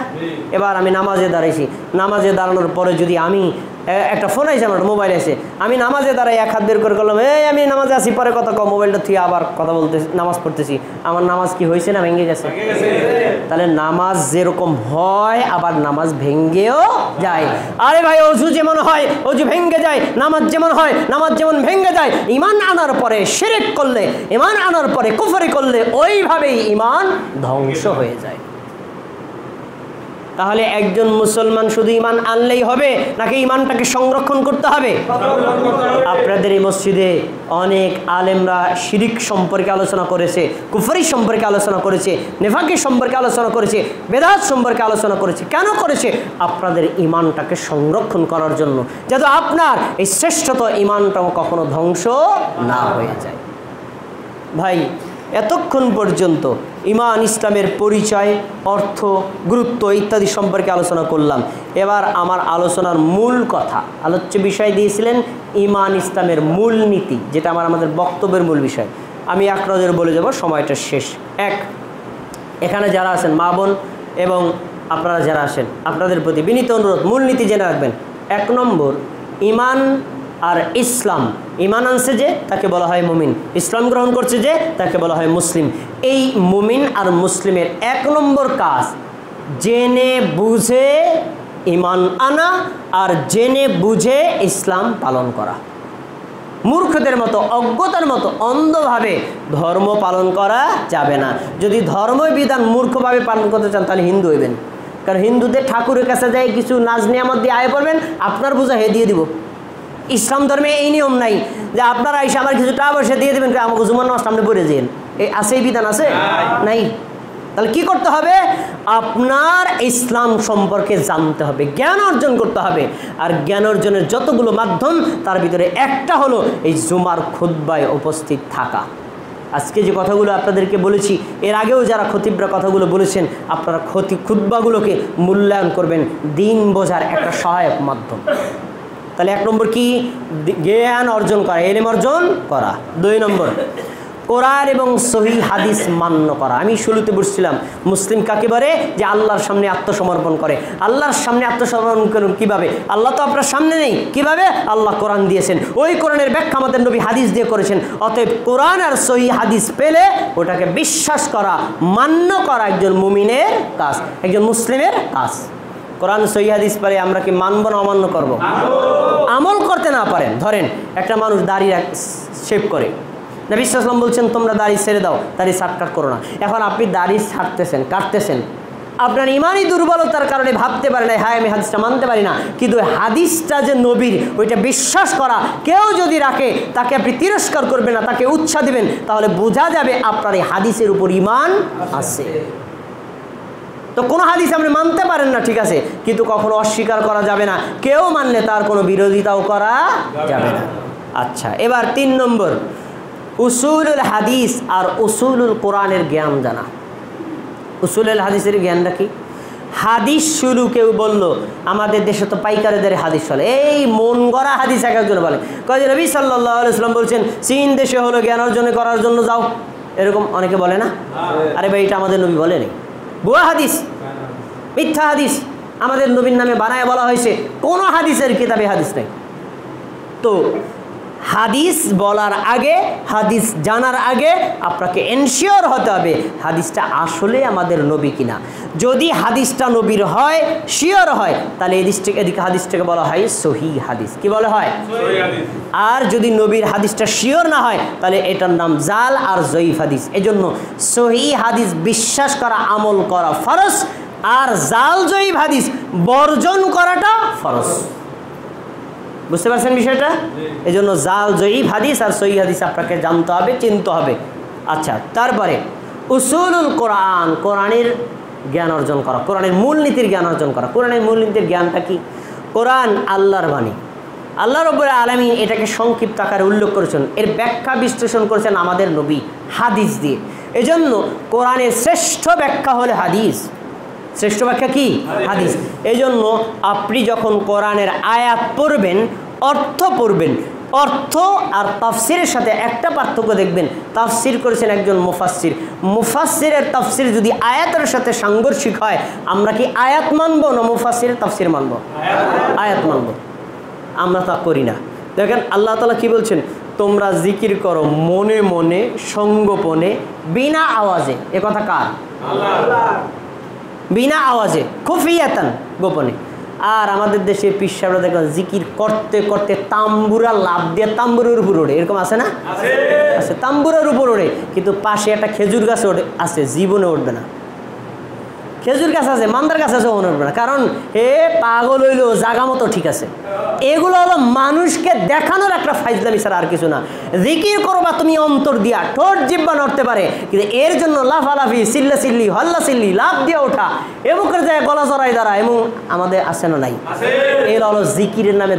এবার আমি নামাজে দাঁড়াইছি, নামাজে দাঁড়ানোর পরে যদি আমি একটা ফোন আইছে, আমার মোবাইল আছে, আমি নামাজে দাঁড়াই এক হাত বের করে করলাম, এই আমি নামাজে আসি, পরে কথা কম, মোবাইলটা থুয়ে আবার কথা বলতে নামাজ পড়তেছি, আমার নামাজ কি হয়েছে না ভেঙে গেছে? তাহলে নামাজ যেরকম হয় আবার নামাজ ভেঙ্গেও যায়। আরে ভাই, ওযু যেমন হয় ওযু ভেঙ্গে যায়, নামাজ যেমন হয় নামাজ যেমন ভেঙ্গে যায়। ইমান আনার পরে শিরক করলে, ইমান আনার পরে কুফরি করলে ওইভাবেই ইমান ধ্বংস হয়ে যায়। তাহলে একজন মুসলমান শুধু ইমান আনলেই হবে নাকি ইমানটাকে সংরক্ষণ করতে হবে? আপনাদের এই মসজিদে অনেক আলেমরা শিরিক সম্পর্কে আলোচনা করেছে, কুফরি সম্পর্কে আলোচনা করেছে, নেফাকি সম্পর্কে আলোচনা করেছে, বেদাত সম্পর্কে আলোচনা করেছে। কেন করেছে? আপনাদের ইমানটাকে সংরক্ষণ করার জন্য, যাতে আপনার এই শ্রেষ্ঠত ইমানটাও কখনো ধ্বংস না হয়ে যায়। ভাই, এতক্ষণ পর্যন্ত ইমান, ইসলামের পরিচয়, অর্থ, গুরুত্ব ইত্যাদি সম্পর্কে আলোচনা করলাম। এবার আমার আলোচনার মূল কথা, আলোচ্য বিষয় দিয়েছিলেন ইমান, ইসলামের মূল নীতি, যেটা আমাদের বক্তব্যের মূল বিষয়। আমি এক নজরে বলে যাব, সময়টা শেষ। এখানে যারা আছেন মা বোন এবং আপনারা যারা আসেন, আপনাদের প্রতি বিনীত অনুরোধ, মূল নীতি জেনে রাখবেন। 1 নম্বর, ইমান আর ইসলাম। ইমান আনছে যে তাকে বলা হয় মুমিন, ইসলাম গ্রহণ করছে যে তাকে বলা হয় মুসলিম। এই মুমিন আর মুসলিমের 1 নম্বর কাজ জেনে বুঝে ইমান আনা আর জেনে বুঝে ইসলাম পালন করা। মূর্খদের মতো, অজ্ঞতার মতো অন্ধভাবে ধর্ম পালন করা যাবে না। যদি ধর্মবিধান মূর্খভাবে পালন করতে চান তাহলে হিন্দু হইবেন। কারণ হিন্দুদের ঠাকুরের কাছে যায় কিছু নাজ নিয়ামত দিয়ে আয় করবেন, আপনার বোঝা হে দিয়ে দিব। ইসলাম ধর্মে এই নিয়ম নাই যে আপনারা এসে আমার কিছু টাকা পয়সা দিয়ে দেবেন, আমাকে জুমার নামাজ সামনে পড়ে যেন, এই আছে এই বিধান আছে নাই? তাহলে কি করতে হবে? আপনার ইসলাম সম্পর্কে জানতে হবে, জ্ঞান অর্জন করতে হবে। আর জ্ঞান অর্জনের যতগুলো মাধ্যম, তার ভিতরে একটা হলো এই জুমার খুতবায় উপস্থিত থাকা। আজকে যে কথাগুলো আপনাদেরকে বলেছি, এর আগেও যারা খতিবরা কথাগুলো বলেছেন, আপনারা খুতবাগুলোকে মূল্যায়ন করবেন, দিন বোঝার একটা সহায়ক মাধ্যম। তাহলে 1 নম্বর কি? জ্ঞান অর্জন করা, ইলম অর্জন করা। 2 নম্বর, কোরআন এবং সহিহ হাদিস মান্য করা। আমি শুরুতে বলছিলাম মুসলিম কাকে বলে? যে আল্লাহর সামনে আত্মসমর্পণ করে। আল্লাহর সামনে আত্মসমর্পণ করুন কীভাবে? আল্লাহ তো আপনার সামনে নেই, কিভাবে? আল্লাহ কোরআন দিয়েছেন, ওই কোরআনের ব্যাখ্যা আমাদের নবী হাদিস দিয়ে করেছেন। অতএব কোরআন আর সহিহ হাদিস পেলে ওটাকে বিশ্বাস করা, মান্য করা একজন মুমিনের কাজ, একজন মুসলিমের কাজ। কোরআন সহিহ হাদিস পরে আমরা কি মানব না অমান্য করব? আমল করতে না পারেন, ধরেন একটা মানুষ দাড়ি শেভ করে, নবী সাল্লাল্লাহু আলাইহি ওয়াসাল্লাম বলছেন তোমরা দাড়ি ছেড়ে দাও, দাড়ি কাট করো না। এখন আপনি দাড়ি ছাড়তেছেন, কাটতেছেন, আপনার ইমানি দুর্বলতার কারণে ভাবতে পারেন হ্যাঁ আমি হাদিসটা মানতে পারি না, কিন্তু হাদিসটা যে নবীর, ওইটা বিশ্বাস করা কেউ যদি রাখে, তাকে আপনি তিরস্কার করবেন না, তাকে উৎসাহ দিবেন, তাহলে বোঝা যাবে আপনার এই হাদিসের উপর ইমান আছে। তো কোনো হাদিস আপনি মানতে পারেন না, ঠিক আছে, কিন্তু কখনো অস্বীকার করা যাবে না, কেউ মানলে তার কোনো বিরোধিতাও করা যাবে না। আচ্ছা, এবার 3 নম্বর, উসুলুল হাদিস আর উসুলুল কোরআনের জ্ঞান জানা। উসুলুল হাদিসের জ্ঞানটা কি? হাদিস শুরু কেউ বললো, আমাদের দেশে তো পাইকারিদের হাদিস চলে, এই মন গড়া হাদিস এক একজন বলে, কয় যে নবী সাল্লাল্লাহু আলাইহি ওয়াসাল্লাম বলছেন চীন দেশে হলো জ্ঞান অর্জন করার জন্য যাও, এরকম অনেকে বলে না? আরে ভাই, এটা আমাদের নবী বলেনি। ভুয়া হাদিস, মিথ্যা হাদিস আমাদের নবীর নামে বানায় বলা হয়েছে, কোনো হাদিসের কিতাবে হাদিস নেই। তো হাদিস বলার আগে, হাদিস জানার আগে আপনাকে এনশিওর হতে হবে হাদিসটা আসলে আমাদের নবী কিনা। যদি হাদিসটা নবীর হয়, শিওর হয়, তাহলে এদিকে হাদিসটাকে বলা হয় সহিহ হাদিস। কি বলা হয়? আর যদি নবীর হাদিসটা শিওর না হয়, তাহলে এটার নাম জাল আর জয়ীফ হাদিস। এজন্য সহিহ হাদিস বিশ্বাস করা, আমল করা ফরজ, আর জাল জয়ীফ হাদিস বর্জন করাটা ফরজ। বুঝতে পারছেন বিষয়টা? এই জন্য জাল জয়ীফ হাদিস আর সহিহ হাদিস আপনাকে জানতে হবে, চিনতে হবে। আচ্ছা, তারপরে উসুলুল কোরআন, কোরআনের জ্ঞান অর্জন করা, কোরআনের মূলনীতির জ্ঞান অর্জন করা। কোরআনের মূলনীতির জ্ঞানটা কি? কোরআন আল্লাহর বাণী, আল্লাহ রাব্বুল আলামিন এটাকে সংক্ষিপ্ত আকারে উল্লেখ করেছেন, এর ব্যাখ্যা বিশ্লেষণ করেছেন আমাদের নবী হাদিস দিয়ে। এজন্য কোরআনের শ্রেষ্ঠ ব্যাখ্যা হলো হাদিস। শ্রেষ্ঠ ব্যাখ্যা কি? হাদিস। এই জন্য আপনি যখন কোরআনের আয়াত পড়বেন, অর্থ পড়বেন, অর্থ আর তাফসিরের সাথে একটা পার্থক্য দেখবেন। তাফসির করেছেন একজন মুফাসসির, মুফাসসিরের তাফসির যদি আয়াতের সাথে সাংঘর্ষিক হয়, আমরা কি আয়াত মানব না মুফাসসিরের তাফসির মানব? আয়াত মানব। আমরা তা করি না। দেখেন আল্লাহ তাআলা কি বলছেন, তোমরা জিকির করো মনে মনে, সঙ্গোপনে, বিনা আওয়াজে। এ কথা কার? আল্লাহ। বিনা আওয়াজে, খুফিয়াতান, গোপনে। আর আমাদের দেশে পীর সাহেবরা দেখেন জিকির করতে করতে তাম্বুরা লাভ দিয়ে তাম্বুরের উপর ওড়ে, এরকম আছে না? আছে, তাম্বুরের উপর ওড়ে, কিন্তু পাশে একটা খেজুর গাছ আছে, জীবনে উঠবে না। খেজুর গাছ আছে, মান্দার গাছ আছে, মনে উঠবে না, কারণ হে পাগল হইলো, জাগা মতো ঠিক আছে। এগুলো হলো মানুষকে দেখানোর একটা ফাইজলামি ছাড়া আর কিছু না। জিকির করবা তুমি অন্তর দিয়া, ঠোঁট জিহ্বা নড়তে পারে, কিন্তু এর জন্য লাফালাফি, চিল্লা চিল্লি, হল্লা চিল্লি, লাভ দিয়ে ওঠা, এমুকের যায় গলা জড়াই দ্বারা, এমন আমাদের আছে না নাই? এগুলো হলো জিকিরের নামে,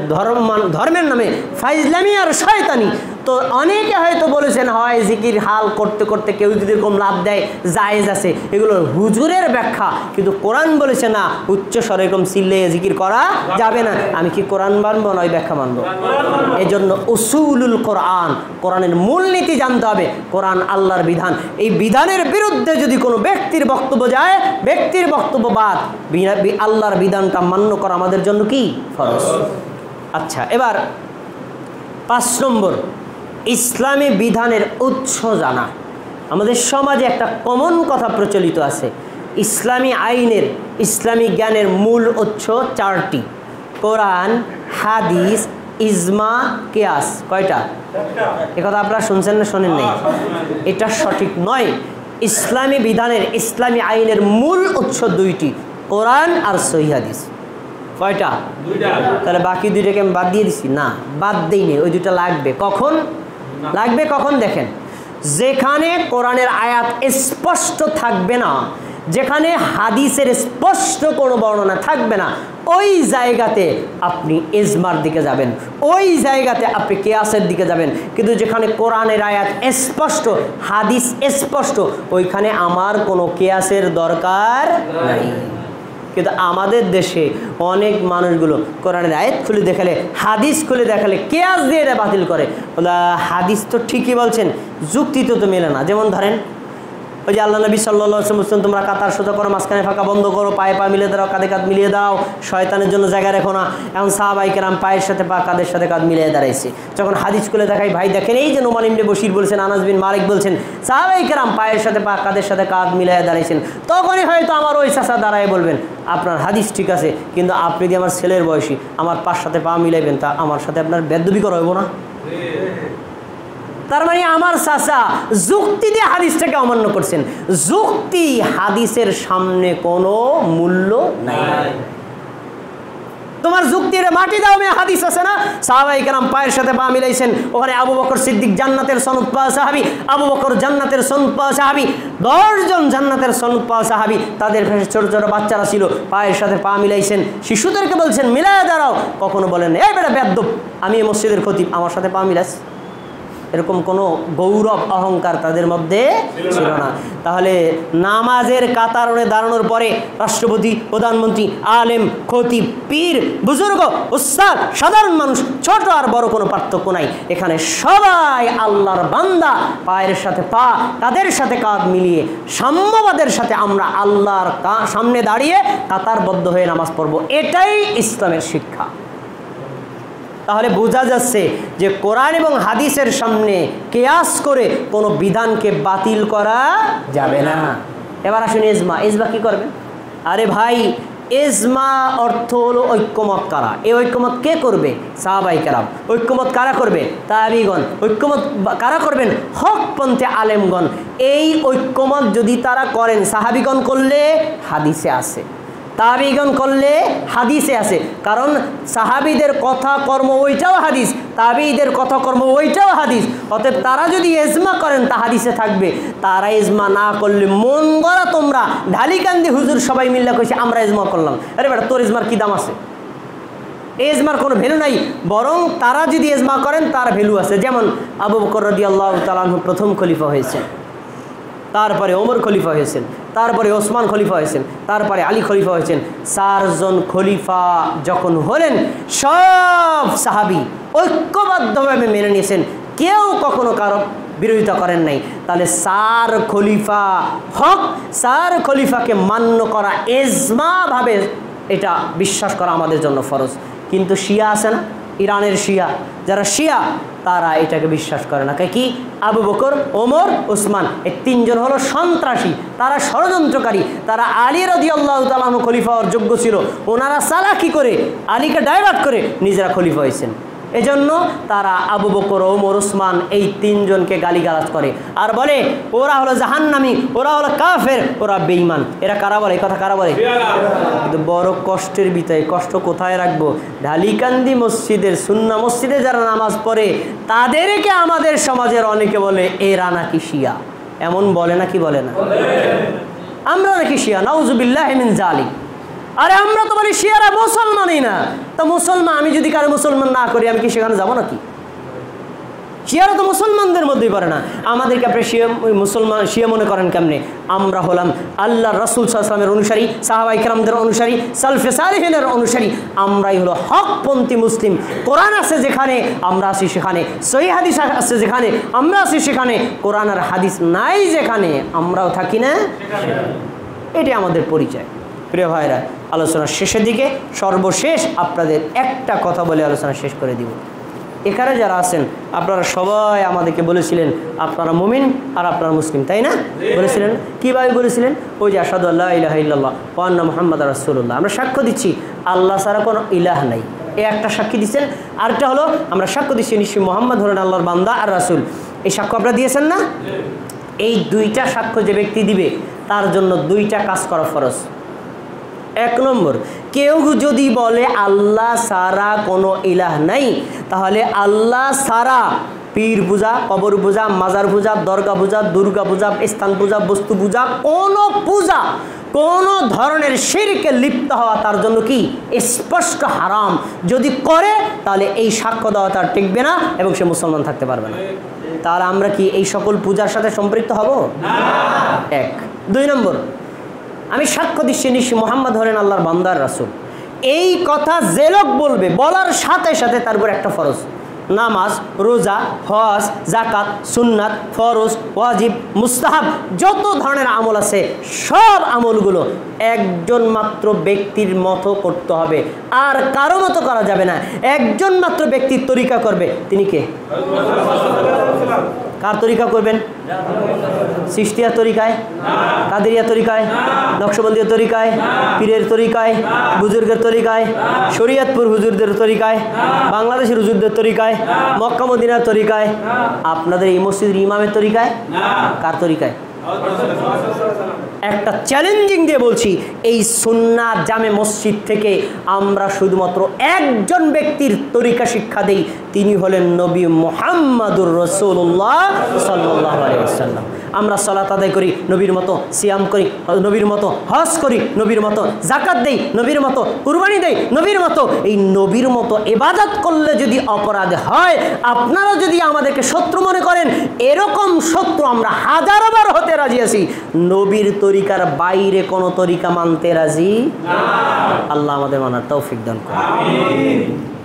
ধর্মের নামে ফাইজলামি আর শয়তানি। তো অনেকে হয়তো বলেছেন হয় জিকির হাল করতে করতে কেউ যদি এরকম লাভ দেয় জায়েজ আছে, এগুলো হুজুরের ব্যাখ্যা, কিন্তু কোরআন বলেছে না, উচ্চ স্বরে এরকম চিল্লে জিকির করা যাবে না। আমি কি কোরআন মানব না ওই ব্যাখ্যা মানব? এই জন্য উসুলুল কোরআন, কোরআনের মূলনীতি জানতে হবে। কোরআন আল্লাহর বিধান, এই বিধানের বিরুদ্ধে যদি কোনো ব্যক্তির বক্তব্য যায়, ব্যক্তির বক্তব্য বাদ, আল্লাহর বিধানটা মান্য করা আমাদের জন্য কি? ফরজ। আচ্ছা, এবার 5 নম্বর, ইসলামী বিধানের উৎস জানা। আমাদের সমাজে একটা কমন কথা প্রচলিত আছে, ইসলামী আইনের, ইসলামী জ্ঞানের মূল উৎস 4টি: কোরআন, হাদিস, ইজমা, কিয়াস। কয়টা? এ কথা আপনারা শুনছেন না শোনেন নাই? এটা সঠিক নয়। ইসলামী বিধানের, ইসলামী আইনের মূল উৎস 2টি, কোরআন আর সহিহ হাদিস। কয়টা? 2টা। তাহলে বাকি 2টাকে আমি বাদ দিয়ে দিছি? না, বাদ দেইনি, ওই 2টা লাগবে। কখন লাগবে? কখন? দেখেন, যেখানে কোরআনের আয়াত স্পষ্ট থাকবে না, যেখানে হাদিসের স্পষ্ট কোনো বর্ণনা থাকবে না, ওই জায়গাতে আপনি ইজমার দিকে যাবেন, ওই জায়গাতে আপনি কিয়াসের দিকে যাবেন। কিন্তু যেখানে কোরআনের আয়াত স্পষ্ট, হাদিস স্পষ্ট, ওইখানে আমার কোনো কিয়াসের দরকার নাই। কিন্তু আমাদের দেশে অনেক মানুষগুলো কোরআনের আয়াত খুলে দেখালে, হাদিস খুলে দেখালে কিয়াস দিয়ে এটা বাতিল করে। হাদিস তো ঠিকই বলছেন, যুক্তি তো মেলে না। যেমন ধরেন ওই যে আল্লাহ নবী সাল্লাল্লাহু আলাইহি ওয়াসাল্লাম বলছেন, তোমরা কাতার সোজা করো, মাঝখানে ফাঁকা বন্ধ করো, পায়ে পা মিলিয়ে দাও, কাঁধে কাঁধ মিলিয়ে দাও, শয়তানের জন্য জায়গা রেখো না। এখন সাহাবায়ে কেরাম পায়ের সাথে পা, কাঁধের সাথে কাঁধ মিলিয়ে দাঁড়াইছে। যখন হাদিস খুলে দেখাই, ভাই দেখেন এই যে নোমান ইবনে বশির বলছেন, আনাস বিন মালিক বলছেন, সাহাবায়ে কেরাম পায়ের সাথে পা, কাঁধের সাথে কাঁধ মিলিয়ে দাঁড়াইছেন, তখনই হয়তো আমার ওই চাচা দাঁড়ায় বলবেন, আপনার হাদিস ঠিক আছে, কিন্তু আপনি যদি আমার ছেলের বয়সী আমার পার সাথে পা মিলাইবেন, তা আমার সাথে আপনার বেদবি করা হইব না? তার মানে আমার চাচা যুক্তি দিয়ে হাদিসটাকে অমান্য করছেন। যুক্তি হাদিসের সামনে কোনো মূল্য নাই। তোমার যুক্তির মাটি দাও, হাদিস আছে না? সাহাবায়ে কেরাম পায়ের সাথে পা মিলাইছেন, ওখানে আবু বকর সিদ্দিক জান্নাতের সনদ পাওয়া সাহাবী, আবু বকর জান্নাতের সনদ পাওয়া সাহাবী, 10 জন জান্নাতের সনদ পাওয়া সাহাবী, তাদের কাছে ছোট ছোট বাচ্চারা ছিল, পায়ের সাথে পা মিলাইছেন, শিশুদেরকে বলছেন মিলায় দাঁড়াও। কখনো বলেন এই বেটা বেয়াদব, আমি এই মসজিদের খতিব, আমার সাথে পা মিলাস। এরকম কোনো গৌরব অহংকার তাদের মধ্যে ছিল না। তাহলে নামাজের কাতারে দাঁড়ানোর পরে রাষ্ট্রপতি, প্রধানমন্ত্রী, আলেম, খতিব, পীর, বুজুর্গ, উস্তাদ, সাধারণ মানুষ, ছোট আর বড় কোনো পার্থক্য নাই। এখানে সবাই আল্লাহর বান্দা, পায়ের সাথে পা, কাঁধের সাথে কাঁধ মিলিয়ে সাম্যবাদের সাথে আমরা আল্লাহর সামনে দাঁড়িয়ে কাতারবদ্ধ হয়ে নামাজ পড়ব। এটাই ইসলামের শিক্ষা। তাহলে বোঝা যাচ্ছে যে কোরআন এবং হাদিসের সামনে কিয়াস করে কোনো বিধানকে বাতিল করা যাবে না। এবার আসুন ইজমা। ইজমা কি করবেন? আরে ভাই, ইজমা অর্থ হলো ঐক্যমত করা। এই ঐক্যমত কে করবে? সাহাবায়ে কেরাম। ঐক্যমত কারা করবে? তাবিঈগণ। ঐক্যমত কারা করবেন? হকপন্থী আলেমগণ। এই ঐক্যমত যদি তারা করেন, সাহাবীগণ করলে হাদিসে আছে, তাবিঈগণ করলে হাদিসে আছে। কারণ সাহাবীদের কথা কর্ম ওইটাও হাদিস, তাবিঈদের কথা কর্ম ওইটাও হাদিস। অতএব তারা যদি ইজমা করেন তা হাদিসে থাকবে। তারা ইজমা না করলে মন গড়া তোমরা ঢালিকান্দি হুজুর সবাই মিল্লা কইছে আমরা ইজমা করলাম। আরে বেটা, তোর ইজমার কি দাম আছে? এই ইজমার কোনো ভ্যালু নাই। বরং তারা যদি ইজমা করেন তার ভ্যালু আছে। যেমন আবু বকর রাদিয়াল্লাহু তাআলা আনহু প্রথম খলিফা হয়েছেন, তারপরে ওমর খলিফা হয়েছেন, তারপরে ওসমান খলিফা হয়েছেন, তারপরে আলী খলিফা হয়েছেন। 4 জন খলিফা যখন হলেন, সব সাহাবী ঐক্যবদ্ধভাবে মেনে নিয়েছেন, কেউ কখনো কারো বিরোধিতা করেন নাই। তাহলে 4 খলিফা হক, 4 খলিফাকে মান্য করা ইজমাভাবে এটা বিশ্বাস করা আমাদের জন্য ফরজ। কিন্তু শিয়া আছে না, ইরানের শিয়া, যারা শিয়া তারা এটাকে বিশ্বাস করে না। কি? আবু বকর, ওমর, ওসমান এই 3 জন হলো সন্ত্রাসী, তারা ষড়যন্ত্রকারী। তারা আলী রাদিয়াল্লাহু তাআলা আনহু খলিফা হওয়ার যোগ্য ছিল, ওনারা চালাকি করে আলীকে ডাইভার্ট করে নিজেরা খলিফা হয়েছেন। এজন্য তারা আবু বকর, ওমর, ওসমান এই 3 জনকে গালিগালাজ করে আর বলে ওরা হলো জাহান্নামী, ওরা হলো কাফের, ওরা বেঈমান। এরা কারা বলে? এই কথা কারা বলে? কিন্তু বড় কষ্টের বিতায় কষ্ট কোথায় রাখবো? ঢালিকান্দি মসজিদের, সুন্নাহ মসজিদে যারা নামাজ পড়ে তাদেরকে আমাদের সমাজের অনেকে বলে এরা নাকি শিয়া। এমন বলে নাকি বলে না? আমরা নাকি শিয়া? নাউজুবিল্লাহি মিন যালিক। আরে আমরা তো বলি শিয়ারা মুসলমানই না। তো মুসলমান, আমি যদি কারো মুসলমান না করি আমি কি সেখানে যাবো নাকি? শিয়ারা তো মুসলমানদের মধ্যেই পড়ে না। আমাদেরকে আপনি শিয়া মনে করেন কেমনে? আমরা হলাম আল্লাহ রাসূল সাল্লাল্লাহু আলাইহি ওয়াসাল্লামের অনুসারী, সাহাবায়ে কেরামদের অনুসারী, সালফে সালেহিনের অনুসারী। আমরাই হলো হকপন্থী মুসলিম। কোরআন আছে যেখানে আমরা আছি সেখানে, সহিহ হাদিস আছে যেখানে আমরা আছি সেখানে, কোরআন আর হাদিস নাই যেখানে আমরাও থাকি না। এটাই আমাদের পরিচয়। প্রিয় ভাইরা, আলোচনার শেষের দিকে সর্বশেষ আপনাদের একটা কথা বলে আলোচনা শেষ করে দিব। এখানে যারা আছেন আপনারা সবাই আমাদেরকে বলেছিলেন আপনারা মুমিন আর আপনারা মুসলিম, তাই না? বলেছিলেন। কীভাবে বলেছিলেন? ওই যে আশহাদু আল্লা ইলাহা ইল্লাল্লাহ ওয়া আন্না মুহাম্মাদার রাসূলুল্লাহ, আমরা সাক্ষ্য দিচ্ছি আল্লাহ ছাড়া কোনো ইলাহ নাই, এই একটা সাক্ষী দিচ্ছেন। আরেকটা হলো আমরা সাক্ষ্য দিচ্ছি নিশ্চয়ই মুহাম্মদ হলেন আল্লাহর বান্দা আর রাসূল। এই সাক্ষ্য আপনারা দিয়েছেন না? এই 2টা সাক্ষ্য যে ব্যক্তি দিবে তার জন্য 2টা কাজ করা ফরজ। 1 নম্বর, কেউ যদি বলে আল্লাহ ছাড়া কোনো ইলাহ নাই, তাহলে আল্লাহ ছাড়া পীর পূজা, কবর পূজা, মাজার পূজা, দরগা পূজা, দুর্গা পূজা, স্থান পূজা, বস্তু পূজা, কোনো পূজা, কোনো ধরনের শিরকে লিপ্ত হওয়া তার জন্য কি স্পষ্ট হারাম। যদি করে তাহলে এই সাক্ষ্য দেওয়া তার টিকবে না এবং সে মুসলমান থাকতে পারবে না। তাহলে আমরা কি এই সকল পূজার সাথে সম্পৃক্ত হব? 1। 2 নম্বর, আমি সাক্ষ্য দিচ্ছি নিশ্চয় মুহাম্মদ হলেন আল্লাহর বান্দার রাসূল। এই কথা যে লোক বলবে, বলার সাথে সাথে তার উপর একটা ফরজ, নামাজ, রোজা, হজ, যাকাত, সুন্নাত, ফরজ, ওয়াজিব, মুস্তাহাব যত ধরনের আমল আছে সব আমলগুলো একজন মাত্র ব্যক্তির মতো করতে হবে, আর কারো মতো করা যাবে না। একজন মাত্র ব্যক্তির তরিকা করবে, তিনি কে? কার তরিকা করবেন? চিশতিয়া তরিকায়, কাদেরিয়া তরিকায়, নকশবন্দিয়া তরিকায়, পীরের তরিকায়, বুজুর্গের তরিকায়, শরীয়তপুর হুজুরদের তরিকায়, বাংলাদেশের হুজুরদের তরিকায়, মক্কা মদিনার তরিকায়, আপনাদের এই মসজিদের ইমামের তরিকায়? কার তরিকায়? একটা চ্যালেঞ্জিং দিয়ে বলছি, এই সুন্নাহ জামে মসজিদ থেকে আমরা শুধুমাত্র একজন ব্যক্তির তরিকা শিক্ষা দেই, তিনি হলেন নবী মুহাম্মদুর রাসূলুল্লাহ সাল্লাল্লাহু আলাইহি ওয়াসাল্লাম। আমরা সালাত আদায় করি নবীর মতো, সিয়াম করি নবীর মতো, হজ করি নবীর মতো, যাকাত দেই নবীর মতো, কুরবানি দেই নবীর মতো, এই নবীর মতো ইবাদত করলে যদি অপরাধ হয়, আপনারা যদি আমাদেরকে শত্রু মনে করেন, এরকম শত্রু আমরা হাজারবার হতে রাজি আছি, নবীর তরিকার বাইরে কোনো তরিকা মানতে রাজি না। আল্লাহ আমাদের মানার তৌফিক দান করুন।